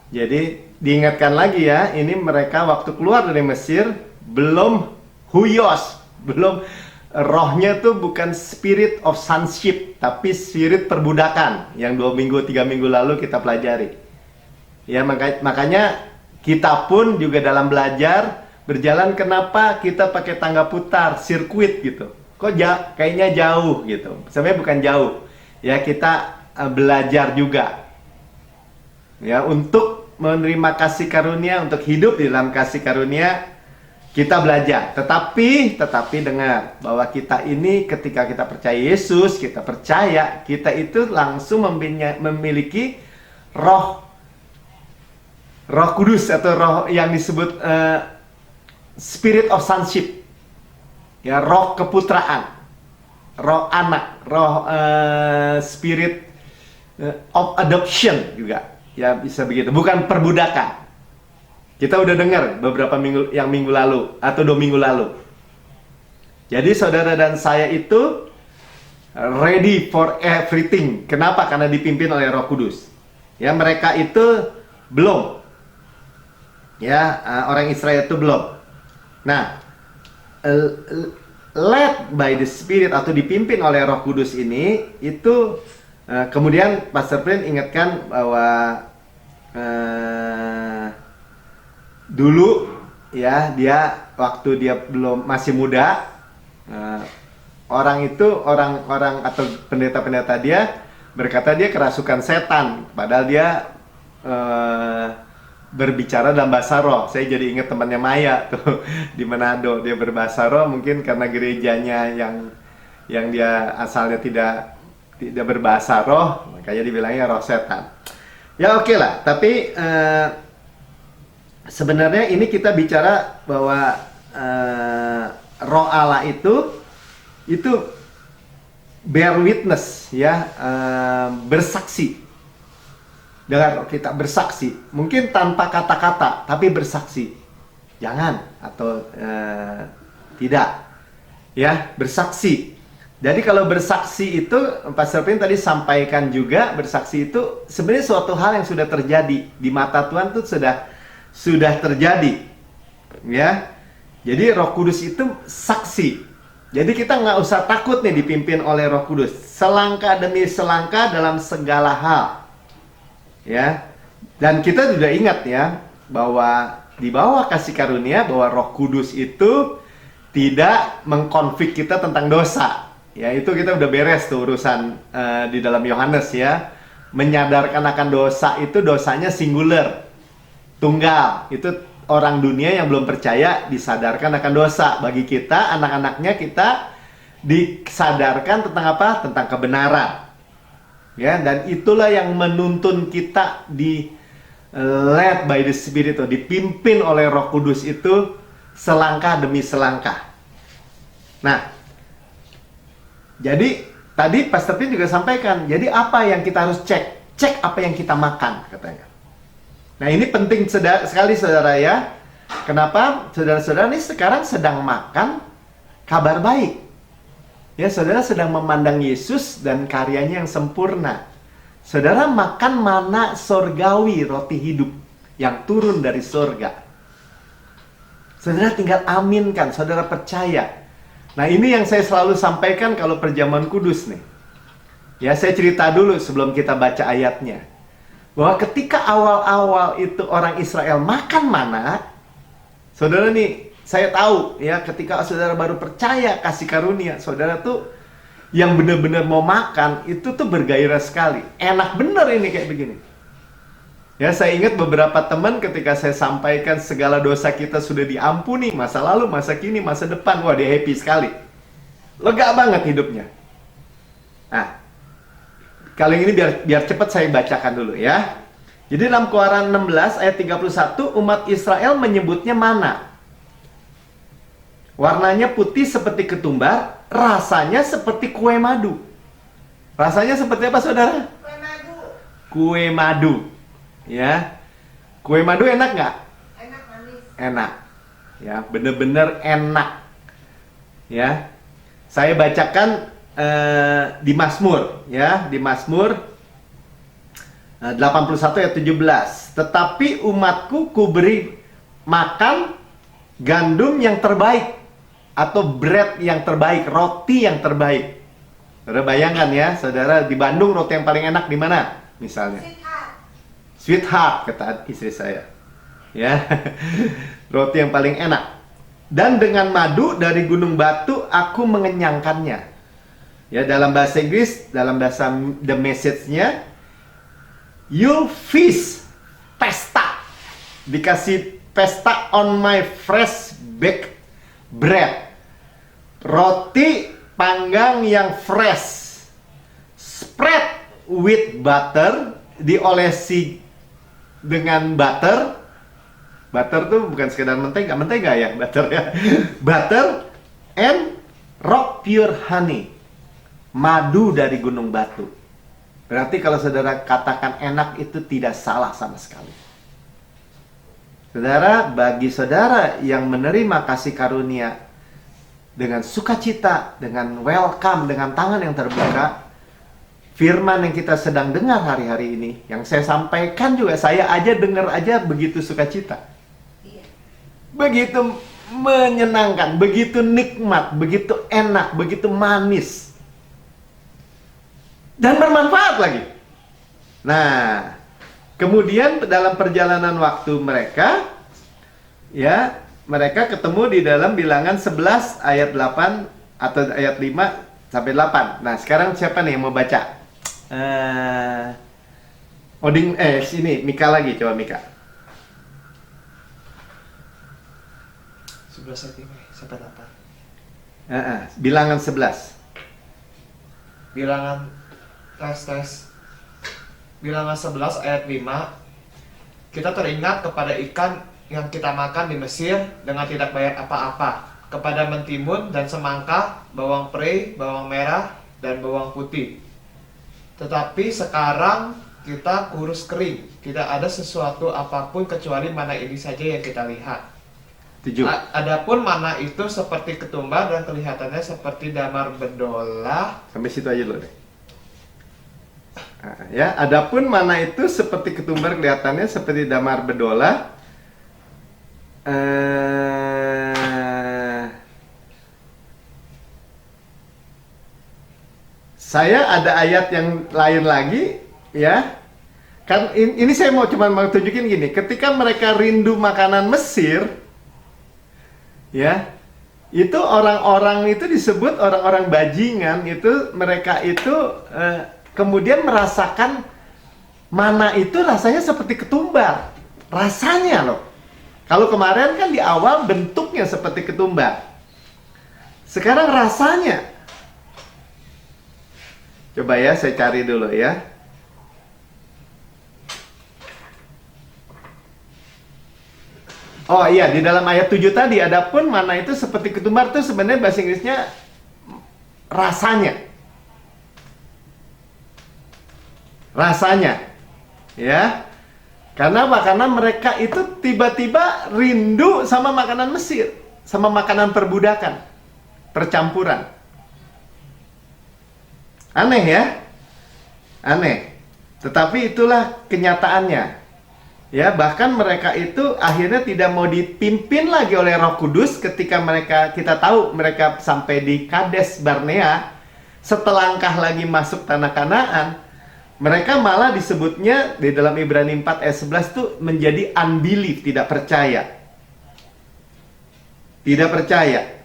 Jadi diingatkan lagi ya, ini mereka waktu keluar dari Mesir belum huyos, belum, rohnya tuh bukan spirit of sonship, tapi spirit perbudakan yang 2 minggu 3 minggu lalu kita pelajari. Ya, makanya kita pun juga dalam belajar berjalan, kenapa kita pakai tangga putar, sirkuit gitu. Kok kayaknya jauh gitu. Sebenarnya bukan jauh. Ya, kita belajar juga. Ya, untuk menerima kasih karunia, untuk hidup di dalam kasih karunia, kita belajar. Tetapi dengar bahwa kita ini ketika kita percaya Yesus, kita percaya, kita itu langsung memiliki roh kudus, atau roh yang disebut spirit of sonship. Ya, roh keputraan, roh anak, roh spirit of adoption juga. Ya, bisa begitu, bukan perbudakan. Kita udah dengar beberapa minggu lalu atau 2 minggu lalu. Jadi saudara dan saya itu ready for everything. Kenapa? Karena dipimpin oleh Roh Kudus. Ya, mereka itu belum. Ya, orang Israel itu belum. Nah, led by the Spirit atau dipimpin oleh Roh Kudus ini itu kemudian Pastor Prin ingatkan bahwa dulu ya, dia waktu dia masih muda, orang atau pendeta-pendeta dia berkata dia kerasukan setan, padahal dia berbicara dalam bahasa roh. Saya jadi ingat temannya Maya tuh di Manado, dia berbahasa roh, mungkin karena gerejanya yang dia asalnya tidak berbahasa roh, makanya dibilangnya roh setan. Ya, oke lah, tapi sebenarnya ini kita bicara bahwa roh Allah itu bear witness ya, bersaksi. Dengan kita bersaksi, mungkin tanpa kata-kata, tapi bersaksi. Jangan atau tidak, ya, bersaksi. Jadi kalau bersaksi itu, Pastor Pin tadi sampaikan juga, bersaksi itu sebenarnya suatu hal yang sudah terjadi di mata Tuhan, itu sudah terjadi, ya. Jadi Roh Kudus itu saksi. Jadi kita nggak usah takut nih dipimpin oleh Roh Kudus, selangkah demi selangkah dalam segala hal. Ya, dan kita juga ingat ya bahwa di bawah kasih karunia, bahwa Roh Kudus itu tidak mengkonflik kita tentang dosa. Ya, itu kita udah beres tuh urusan di dalam Yohanes ya. Menyadarkan akan dosa itu dosanya singular, tunggal. Itu orang dunia yang belum percaya disadarkan akan dosa. Bagi kita, anak-anaknya, kita disadarkan tentang apa? Tentang kebenaran. Ya, dan itulah yang menuntun kita di led by the Spirit, itu dipimpin oleh Roh Kudus itu selangkah demi selangkah. Nah, jadi tadi Pastor Pin juga sampaikan, jadi apa yang kita harus cek? Cek apa yang kita makan, katanya. Nah, ini penting sekali saudara ya. Kenapa? Saudara-saudara ini sekarang sedang makan kabar baik. Ya, saudara sedang memandang Yesus dan karyanya yang sempurna. Saudara makan mana sorgawi, roti hidup. yang turun dari surga. Saudara tinggal aminkan, saudara percaya. Nah, ini yang saya selalu sampaikan kalau perjamuan kudus nih. Ya, saya cerita dulu sebelum kita baca ayatnya. Bahwa ketika awal-awal itu orang Israel makan mana, saudara nih, saya tahu ya, ketika saudara baru percaya kasih karunia, saudara tuh yang benar-benar mau makan itu tuh bergairah sekali. Enak bener ini kayak begini. Ya, saya ingat beberapa teman ketika saya sampaikan segala dosa kita sudah diampuni, masa lalu, masa kini, masa depan, wah dia happy sekali. Lega banget hidupnya. Nah, kali ini biar cepat saya bacakan dulu ya. Jadi dalam Keluaran 16 ayat 31, umat Israel menyebutnya mana. Warnanya putih seperti ketumbar, rasanya seperti kue madu. Rasanya seperti apa, saudara? Kue madu. Kue madu. Ya. Kue madu enak nggak? Enak manis. Enak. Ya, bener-bener enak. Ya. Saya bacakan di Mazmur, ya, di Mazmur 81 ayat 17. Tetapi umatku kuberi makan gandum yang terbaik, atau bread yang terbaik, roti yang terbaik. Saudara bayangkan ya, saudara, di Bandung roti yang paling enak di mana? Misalnya Sweetheart, kata istri saya. Ya. Roti yang paling enak. Dan dengan madu dari gunung batu aku mengenyangkannya. Ya, dalam bahasa Inggris, dalam bahasa The Message-nya, you'll feast, pesta. Dikasih pesta on my fresh baked bread. Roti panggang yang fresh. Spread with butter, diolesi dengan butter. Butter tuh bukan sekedar mentega ya, butter ya. Butter and rock pure honey. Madu dari gunung batu. Berarti kalau saudara katakan enak itu tidak salah sama sekali. Saudara, bagi saudara yang menerima kasih karunia dengan sukacita, dengan welcome, dengan tangan yang terbuka, firman yang kita sedang dengar hari-hari ini, yang saya sampaikan juga, saya aja dengar aja begitu sukacita. Begitu menyenangkan, begitu nikmat, begitu enak, begitu manis. Dan bermanfaat lagi. Nah, kemudian dalam perjalanan waktu mereka, ya, mereka ketemu di dalam Bilangan 11 ayat 8 atau ayat 5 sampai 8. Nah, sekarang siapa nih yang mau baca? Sini, Mika lagi, coba Mika. 11 ayat 5 sampai 8. Bilangan 11. Bilangan tes. Bilangan 11 ayat 5. Kita teringat kepada ikan yang kita makan di Mesir dengan tidak bayar apa-apa, kepada mentimun dan semangka, bawang prei, bawang merah, dan bawang putih. Tetapi sekarang kita kurus kering, tidak ada sesuatu apapun kecuali mana ini saja yang kita lihat. 7. Adapun mana itu seperti ketumbar dan kelihatannya seperti damar bedola. Sampai situ aja dulu deh. Ya, adapun mana itu seperti ketumbar, kelihatannya seperti damar bedola. Saya ada ayat yang lain lagi, ya. Kan ini saya mau tunjukin gini, ketika mereka rindu makanan Mesir, ya, itu orang-orang itu disebut orang-orang bajingan, itu mereka itu kemudian merasakan mana itu rasanya seperti ketumbar. Rasanya loh. Kalau kemarin kan di awal bentuknya seperti ketumbar. Sekarang rasanya. Coba ya, saya cari dulu ya. Oh iya, di dalam ayat 7 tadi, adapun mana itu seperti ketumbar itu sebenarnya bahasa Inggrisnya rasanya. Rasanya. Ya. Karena apa? Karena mereka itu tiba-tiba rindu sama makanan Mesir, sama makanan perbudakan, percampuran. Aneh ya? Aneh. Tetapi itulah kenyataannya. Ya, bahkan mereka itu akhirnya tidak mau dipimpin lagi oleh Roh Kudus ketika kita tahu mereka sampai di Kades Barnea, setelangkah lagi masuk tanah Kanaan, mereka malah disebutnya di dalam Ibrani 4 ayat 11 itu menjadi unbelief, tidak percaya. Tidak percaya.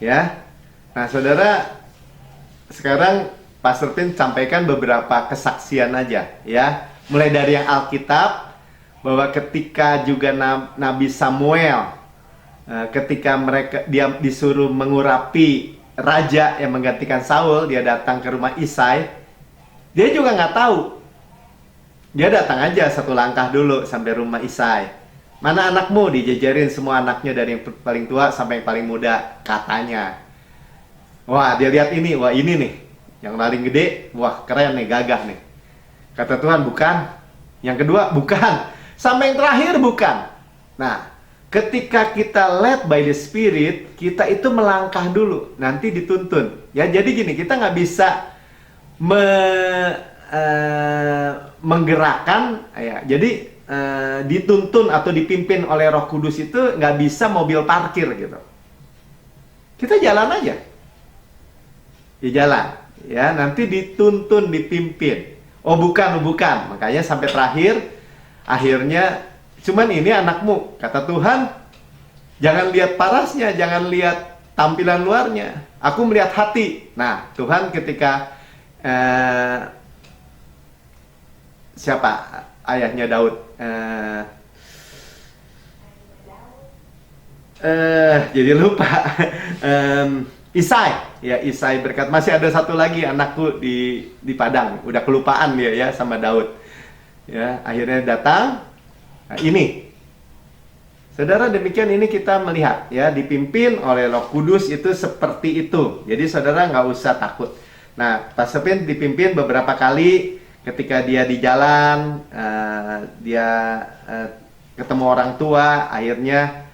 Ya. Nah, Saudara, sekarang Pastor Pin sampaikan beberapa kesaksian aja, ya. Mulai dari yang Alkitab, bahwa ketika juga Nabi Samuel, ketika dia disuruh mengurapi raja yang menggantikan Saul, dia datang ke rumah Isai, dia juga nggak tahu. Dia datang aja satu langkah dulu sampai rumah Isai. Mana anakmu? Dijejerin semua anaknya dari yang paling tua sampai yang paling muda, katanya. Wah, dia lihat ini, wah ini nih, yang paling gede, wah keren nih, gagah nih. Kata Tuhan, bukan. Yang kedua, bukan. Sampai yang terakhir, bukan. Nah, ketika kita led by the Spirit, kita itu melangkah dulu, nanti dituntun. Ya, jadi gini, kita nggak bisa menggerakkan, ya. Jadi dituntun atau dipimpin oleh Roh Kudus itu nggak bisa mobil parkir gitu. Kita jalan aja, ya jalan, ya nanti dituntun, dipimpin. Oh bukan, makanya sampai terakhir, akhirnya cuman ini anakmu, kata Tuhan. Jangan lihat parasnya, jangan lihat tampilan luarnya. Aku melihat hati. Nah, Tuhan ketika siapa ayahnya Daud? Jadi lupa. Isai, ya Isai berkat, masih ada satu lagi anakku di padang, udah kelupaan dia ya sama Daud. Ya, akhirnya datang. Nah, ini. Saudara, demikian ini kita melihat ya, dipimpin oleh Roh Kudus itu seperti itu. Jadi saudara nggak usah takut. Nah, Pastor Pin dipimpin beberapa kali ketika dia di jalan, dia ketemu orang tua, akhirnya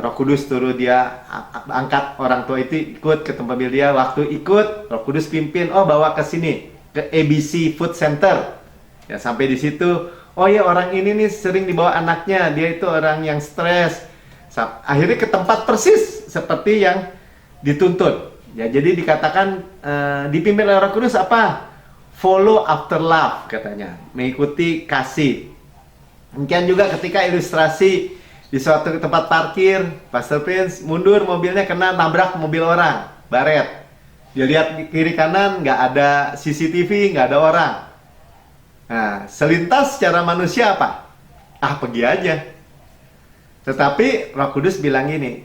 Roh Kudus turun, dia angkat orang tua itu ikut ke tempat mobil dia. Waktu ikut, Roh Kudus pimpin, oh bawa ke sini, ke ABC Food Center. Ya sampai di situ, oh ya orang ini nih sering dibawa anaknya, dia itu orang yang stres. Akhirnya ke tempat persis seperti yang dituntut. Ya jadi dikatakan dipimpin oleh Roh Kudus apa? Follow after love katanya, mengikuti kasih. Demikian juga ketika ilustrasi di suatu tempat parkir, Pastor Prince mundur, mobilnya kena nabrak mobil orang, baret. Dia lihat kiri kanan, nggak ada CCTV, nggak ada orang. Nah, selintas secara manusia apa? Ah, pergi aja. Tetapi Roh Kudus bilang ini,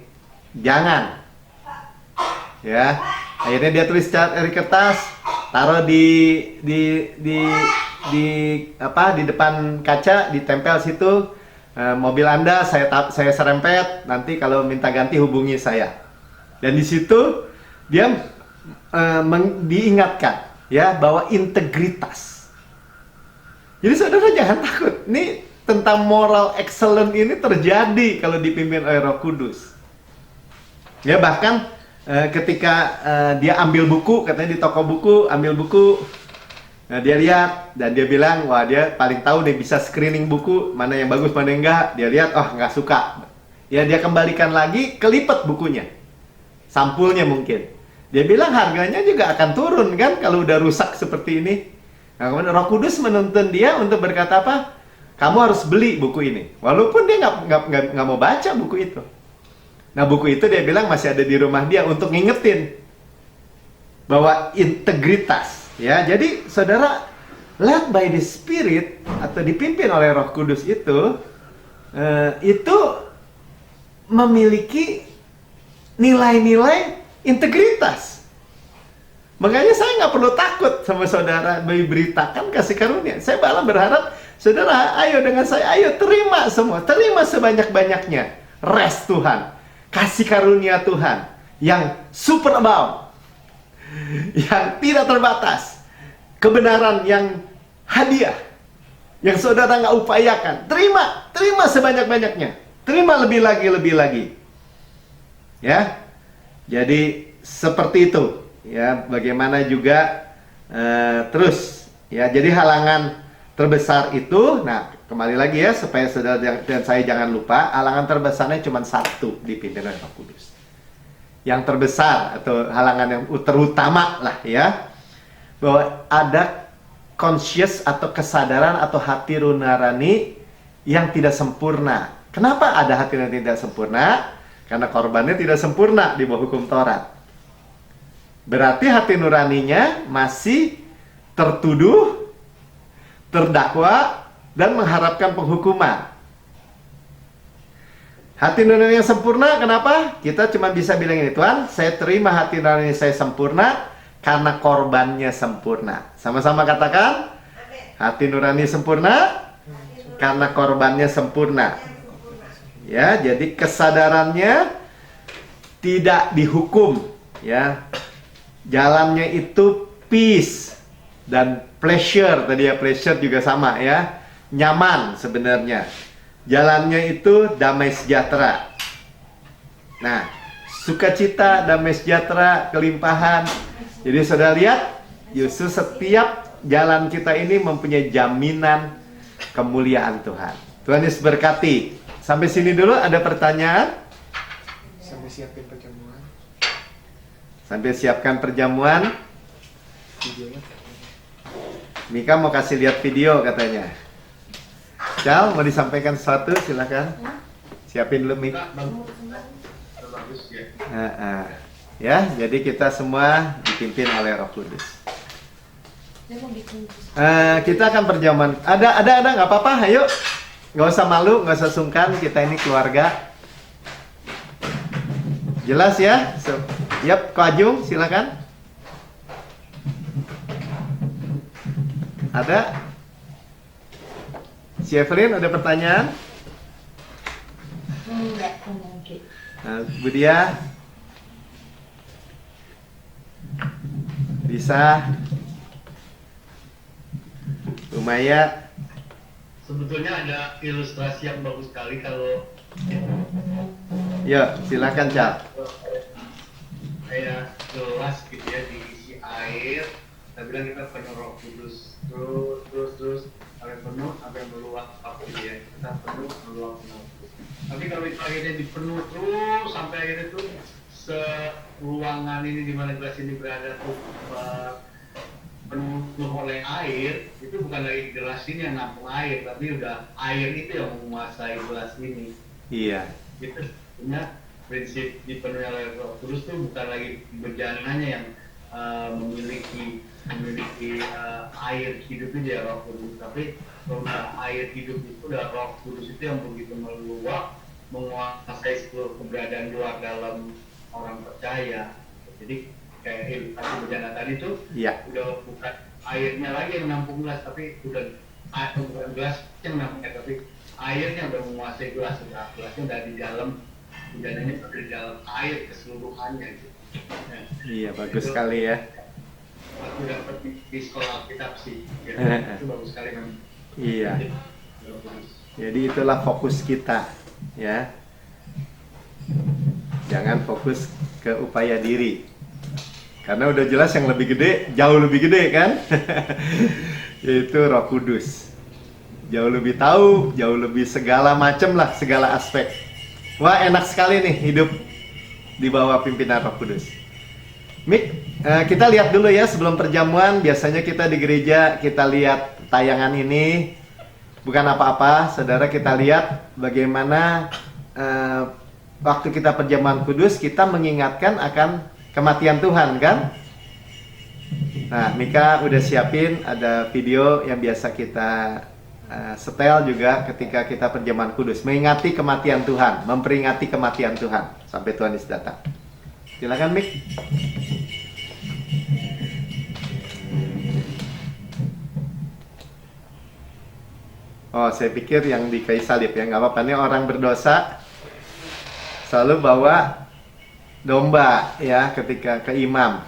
jangan. Ya, akhirnya dia tulis dari kertas, taruh di depan kaca, ditempel situ. Mobil Anda saya serempet, nanti kalau minta ganti hubungi saya. Dan di situ dia diingatkan ya bahwa integritas. Jadi saudara jangan takut. Ini tentang moral excellent ini terjadi kalau dipimpin oleh Roh Kudus. Ya bahkan ketika dia ambil buku, katanya di toko buku ambil buku. Nah, dia lihat dan dia bilang, wah dia paling tahu, dia bisa screening buku, mana yang bagus, mana yang enggak. Dia lihat, oh nggak suka. Ya dia kembalikan lagi, kelipet bukunya. Sampulnya mungkin. Dia bilang harganya juga akan turun kan kalau udah rusak seperti ini. Nah, kemudian Roh Kudus menuntun dia untuk berkata apa? Kamu harus beli buku ini. Walaupun dia nggak mau baca buku itu. Nah buku itu dia bilang masih ada di rumah dia untuk ngingetin bahwa integritas. Ya, jadi saudara, led by the Spirit atau dipimpin oleh Roh Kudus itu memiliki nilai-nilai integritas. Makanya saya nggak perlu takut sama saudara diberitakan kasih karunia. Saya malah berharap saudara, ayo dengan saya, ayo terima semua, terima sebanyak-banyaknya rest Tuhan, kasih karunia Tuhan yang super abound, yang tidak terbatas, kebenaran yang hadiah, yang saudara nggak upayakan. Terima sebanyak-banyaknya, terima lebih lagi. Ya, jadi seperti itu. Ya, bagaimana juga terus. Ya, jadi halangan terbesar itu, nah kembali lagi ya supaya saudara dan saya jangan lupa, halangan terbesarnya cuma satu dipimpin oleh Roh Kudus. Yang terbesar atau halangan yang terutama lah ya, bahwa ada conscious atau kesadaran atau hati nurani yang tidak sempurna. Kenapa ada hati yang tidak sempurna? Karena korbannya tidak sempurna di bawah hukum Taurat. Berarti hati nuraninya masih tertuduh, terdakwa, dan mengharapkan penghukuman. Hati nurani yang sempurna, kenapa? Kita cuma bisa bilang ini, Tuhan, saya terima hati nurani saya sempurna karena korbannya sempurna. Sama-sama katakan, hati nurani sempurna karena korbannya sempurna. Ya, jadi kesadarannya tidak dihukum, ya. Jalannya itu peace dan pleasure. Tadi ya, pleasure juga sama ya. Nyaman sebenarnya. Jalannya itu damai sejahtera. Nah, sukacita, damai sejahtera, kelimpahan. Jadi saudara lihat, justru setiap jalan kita ini mempunyai jaminan kemuliaan Tuhan. Tuhan Yesus berkati. Sampai sini dulu, ada pertanyaan? Sampai siapin perjamuan. Sampai siapkan perjamuan. Videonya. Mika mau kasih lihat video katanya. Cal, mau disampaikan sesuatu? Silakan. Siapin dulu Mik. Bagus ya. Ya, jadi kita semua dipimpin oleh Roh Kudus. Kita akan perjamuan. Ada nggak apa-apa? Ayo, nggak usah malu, nggak usah sungkan. Kita ini keluarga. Jelas ya? Yap, Ko Ajung, silakan. Ada? Si Evelyn, ada pertanyaan? Enggak mungkin. Bu Dia? Bisa? Bu Maya? Sebetulnya ada ilustrasi yang bagus sekali kalau Yuk, silakan Cal. kayak gelas gitu ya, diisi air. Kita bilang kita penuh Roh Kudus, terus sampai penuh, sampai meluap gitu ya. Kita penuh, meluap. Tapi kalau itu akhirnya dipenuh terus sampai akhirnya tuh seruangan ini di mana gelas ini berada tuh penuh oleh air, itu bukan lagi gelas ini yang nampung air, tapi udah air itu yang menguasai gelas ini. Iya. Itu sebenarnya prinsip dipenuhi oleh Roh Kudus itu bukan lagi bejananya yang memiliki air hidup itu ya Roh Kudus, tapi air hidup itu udah Roh Kudus itu yang begitu meluap menguasai seluruh keberadaan luar dalam orang percaya. Jadi kayak ilustrasi bejana tadi tuh udah bukan airnya lagi yang menampung gelas, tapi udah bukan gelas yang menampung air, tapi airnya udah menguasai gelas, gelasnya udah di dalam bejananya, udah di dalam air keseluruhannya gitu. Nah, iya, bagus sekali ya. Aku dapat di sekolah kitab sih, ya. Itu bagus sekali memang. Iya. Jadi itulah fokus kita, ya. Jangan fokus ke upaya diri. Karena udah jelas yang lebih gede, jauh lebih gede kan? Yaitu Roh Kudus. Jauh lebih tahu, jauh lebih segala macam lah, segala aspek. Wah, enak sekali nih hidup di bawah pimpinan Roh Kudus. Mik, kita lihat dulu ya sebelum perjamuan. Biasanya kita di gereja, kita lihat tayangan ini. Bukan apa-apa, saudara, kita lihat bagaimana waktu kita perjamuan kudus, kita mengingatkan akan kematian Tuhan, kan? Nah, Mika udah siapin ada video yang biasa kita setel juga ketika kita perjamuan kudus, mengingati kematian Tuhan, memperingati kematian Tuhan sampai Tuhan Yesus datang. Silakan Mik. Oh, saya pikir yang di kayu salib ya, nggak apa-apa. Ini orang berdosa selalu bawa domba ya ketika ke imam.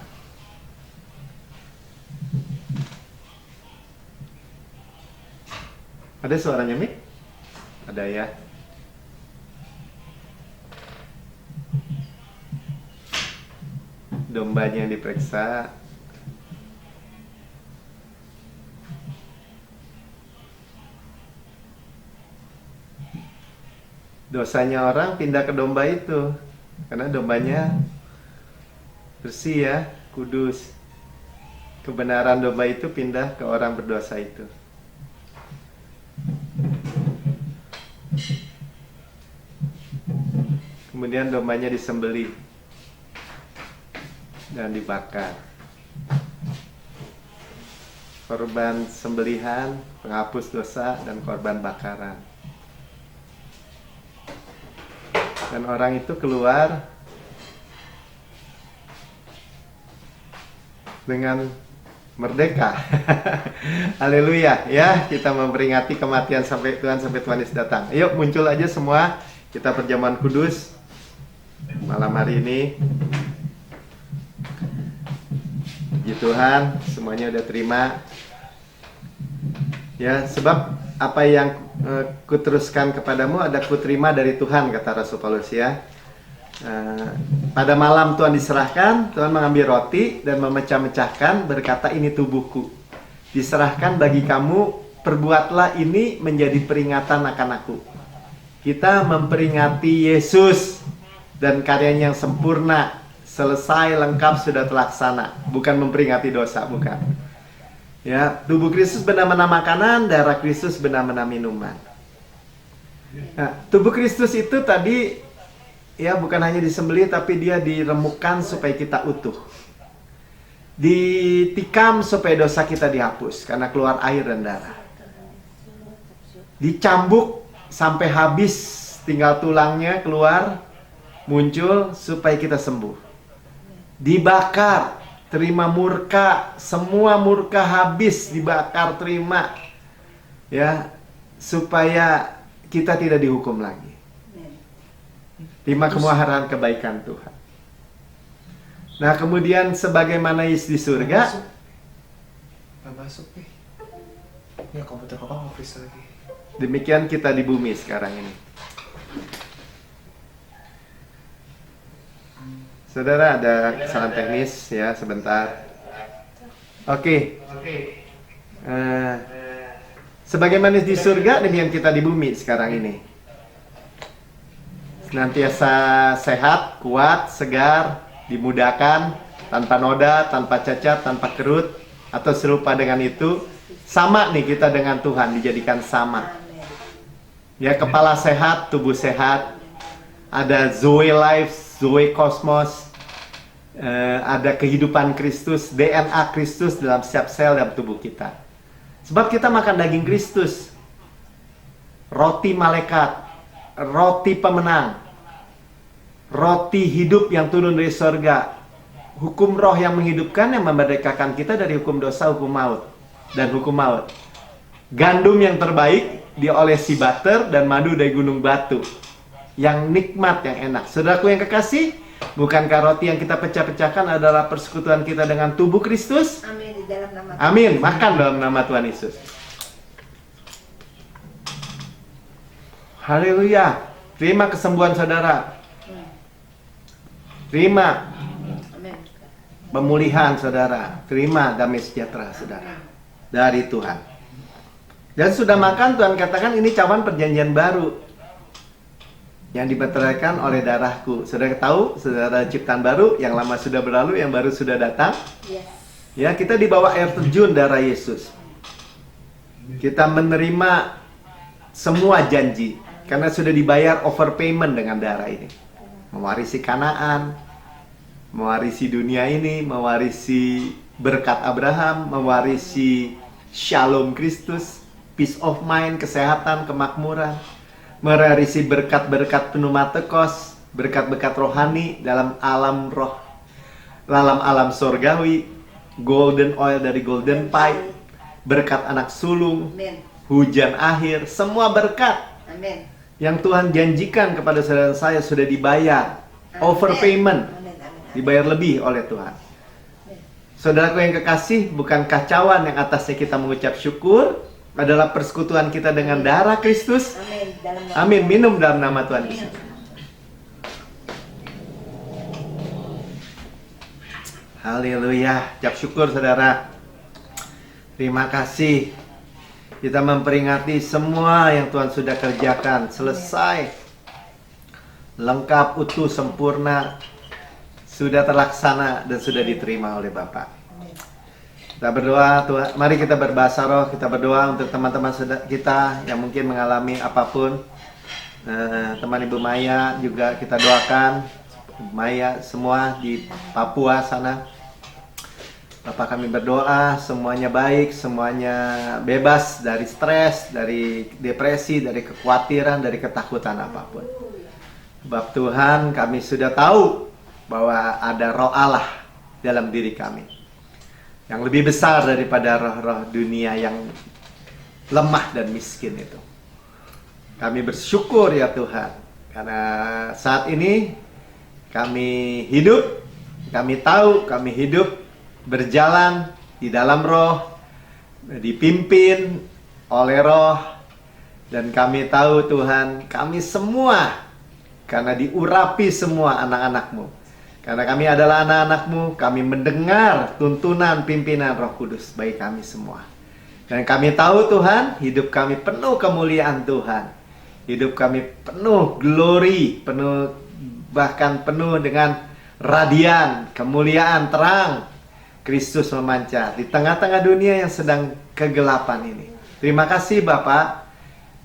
Ada suaranya, Mik? Ada ya. Dombanya yang diperiksa. dosanya orang pindah ke domba itu. Karena dombanya bersih ya, kudus. Kebenaran domba itu pindah ke orang berdosa itu. Kemudian dombanya disembelih dan dibakar. Korban sembelihan, penghapus dosa, dan korban bakaran. Dan orang itu keluar dengan merdeka. Haleluya ya, kita memperingati kematian sampai Tuhan Yesus datang. Yuk muncul aja semua, kita perjamuan kudus malam hari ini. Puji Tuhan, semuanya udah terima. Ya, sebab apa yang kuteruskan kepadamu ada kuterima dari Tuhan, kata Rasul Paulus ya. Pada malam Tuhan diserahkan, Tuhan mengambil roti dan memecah-mecahkan, berkata, ini tubuhku. Diserahkan bagi kamu, perbuatlah ini menjadi peringatan akan aku. Kita memperingati Yesus dan karyanya yang sempurna, selesai, lengkap, sudah terlaksana. Bukan memperingati dosa, bukan. Ya, tubuh Kristus benar-benar makanan, darah Kristus benar-benar minuman. Nah, tubuh Kristus itu tadi ya bukan hanya disembelih, tapi dia diremukkan supaya kita utuh. Ditikam supaya dosa kita dihapus karena keluar air dan darah. Dicambuk sampai habis, tinggal tulangnya keluar, muncul supaya kita sembuh. Dibakar, terima murka, semua murka habis, dibakar, terima, ya, supaya kita tidak dihukum lagi. Terima kemuliaan kebaikan Tuhan. Nah, kemudian sebagaimana Yesus di surga, Nggak masuk nih. Ya komputer papa mau freeze lagi. demikian kita di bumi sekarang ini. Saudara, ada kesalahan teknis ya, sebentar. Oke. Sebagaimana di surga, demikian kita di bumi sekarang ini. Senantiasa sehat, kuat, segar, dimudahkan, tanpa noda, tanpa cacat, tanpa kerut, atau serupa dengan itu. Sama nih kita dengan Tuhan, dijadikan sama. Ya, kepala sehat, tubuh sehat. Ada Zoe Life, Zoe Kosmos, ada kehidupan Kristus, DNA Kristus dalam setiap sel dalam tubuh kita. Sebab kita makan daging Kristus, roti malaikat, roti pemenang, roti hidup yang turun dari sorga, hukum roh yang menghidupkan, yang memerdekakan kita dari hukum dosa, hukum maut, dan hukum maut. Gandum yang terbaik diolesi butter dan madu dari gunung batu, yang nikmat, yang enak. Saudaraku yang kekasih, bukankah roti yang kita pecah-pecahkan adalah persekutuan kita dengan tubuh Kristus? Amin, di dalam nama Amin, makan dalam nama Tuhan Yesus. Haleluya. Terima kesembuhan saudara. Terima Amin. pemulihan saudara. Terima damai sejahtera saudara dari Tuhan. Dan sudah makan, Tuhan katakan ini cawan perjanjian baru yang dimeteraikan oleh darahku. Saudara tahu, saudara ciptaan baru, yang lama sudah berlalu, yang baru sudah datang. Yes. Ya, kita dibawa air terjun darah Yesus. Kita menerima semua janji karena sudah dibayar overpayment dengan darah ini. Mewarisi Kanaan, mewarisi dunia ini, mewarisi berkat Abraham, mewarisi Shalom Kristus, peace of mind, kesehatan, kemakmuran, mewarisi berkat-berkat pneumatikos, berkat-berkat rohani dalam alam roh, dalam alam sorgawi, golden oil dari golden pipe, berkat anak sulung, Amin. hujan akhir, semua berkat Amin. yang Tuhan janjikan kepada saudara saya sudah dibayar. Overpayment, Amin. Amin. dibayar lebih oleh Tuhan. Saudaraku yang kekasih, bukan kacauan yang atasnya kita mengucap syukur, adalah persekutuan kita dengan darah Kristus. Amin. Dalam nama Amin, minum dalam nama Tuhan Yesus. Haleluya, ucap syukur saudara. Terima kasih. Kita memperingati semua yang Tuhan sudah kerjakan, selesai. lengkap, utuh, sempurna, sudah terlaksana dan sudah diterima oleh Bapa. Kita berdoa, Tuhan, mari kita berbahasa roh, kita berdoa untuk teman-teman kita yang mungkin mengalami apapun. Teman Ibu Maya juga kita doakan, Maya semua di Papua sana. Bapak, kami berdoa semuanya baik, semuanya bebas dari stres, dari depresi, dari kekhawatiran, dari ketakutan apapun. Sebab Tuhan, kami sudah tahu bahwa ada roh Allah dalam diri kami yang lebih besar daripada roh-roh dunia yang lemah dan miskin itu. Kami bersyukur ya Tuhan, karena saat ini kami hidup, kami tahu kami hidup berjalan di dalam roh, dipimpin oleh roh, dan kami tahu Tuhan, kami semua karena diurapi semua anak-anak-Mu, karena kami adalah anak-anak-Mu, kami mendengar tuntunan pimpinan Roh Kudus bagi kami semua. Dan kami tahu Tuhan, hidup kami penuh kemuliaan Tuhan, hidup kami penuh glory, penuh, bahkan penuh dengan radian, kemuliaan, terang Kristus memancar di tengah-tengah dunia yang sedang kegelapan ini. Terima kasih Bapak.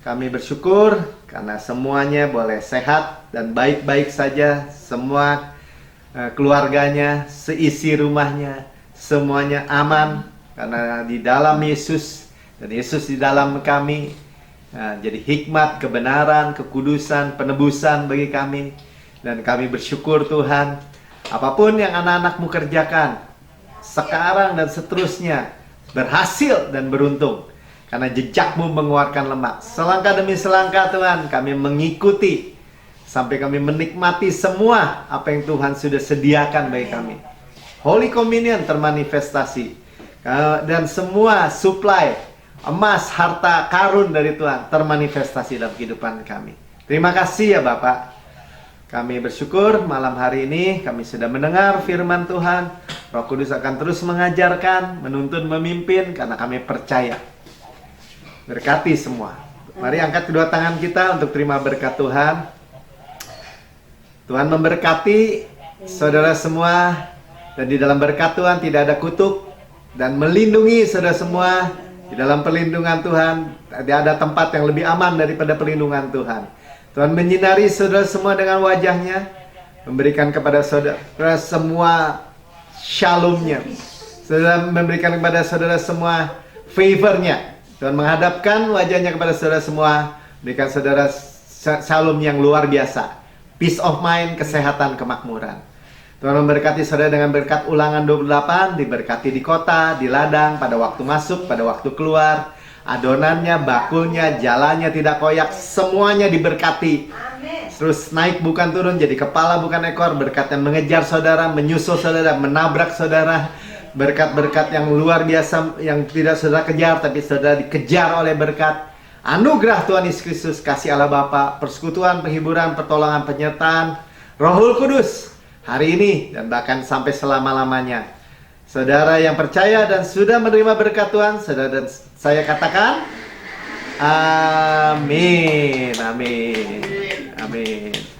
Kami bersyukur karena semuanya boleh sehat dan baik-baik saja. Semua keluarganya, seisi rumahnya, semuanya aman karena di dalam Yesus dan Yesus di dalam kami. Jadi hikmat, kebenaran, kekudusan, penebusan bagi kami. Dan kami bersyukur Tuhan, apapun yang anak-anak-Mu kerjakan sekarang dan seterusnya berhasil dan beruntung, karena jejak-Mu mengeluarkan lemak. Selangkah demi selangkah Tuhan, kami mengikuti sampai kami menikmati semua apa yang Tuhan sudah sediakan bagi kami. Holy Communion termanifestasi, dan semua supply emas, harta, karun dari Tuhan termanifestasi dalam kehidupan kami. Terima kasih ya Bapak. Kami bersyukur malam hari ini kami sudah mendengar firman Tuhan. Roh Kudus akan terus mengajarkan, menuntun, memimpin, karena kami percaya. Berkati semua. Mari angkat kedua tangan kita untuk terima berkat Tuhan. Tuhan memberkati saudara semua, dan di dalam berkat Tuhan tidak ada kutuk, dan melindungi saudara semua di dalam perlindungan Tuhan. Tidak ada tempat yang lebih aman daripada perlindungan Tuhan. Tuhan menyinari saudara semua dengan wajahnya, memberikan kepada saudara semua shalom-Nya. Saudara memberikan kepada saudara semua favor-Nya. Tuhan menghadapkan wajahnya kepada saudara semua, berikan saudara shalom yang luar biasa. Peace of mind, kesehatan, kemakmuran. Tuhan memberkati saudara dengan berkat Ulangan 28, diberkati di kota, di ladang, pada waktu masuk, pada waktu keluar. Adonannya, bakulnya, jalannya tidak koyak, semuanya diberkati. Terus naik bukan turun, jadi kepala bukan ekor. Berkat yang mengejar saudara, menyusul saudara, menabrak saudara. Berkat-berkat yang luar biasa yang tidak saudara kejar, tapi saudara dikejar oleh berkat. Anugerah Tuhan Yesus Kristus, kasih Allah Bapa, persekutuan, penghiburan, pertolongan, penyertaan Rohul Kudus hari ini dan bahkan sampai selama-lamanya. Saudara yang percaya dan sudah menerima berkat Tuhan, saudara dan saya katakan amin, amin, amin.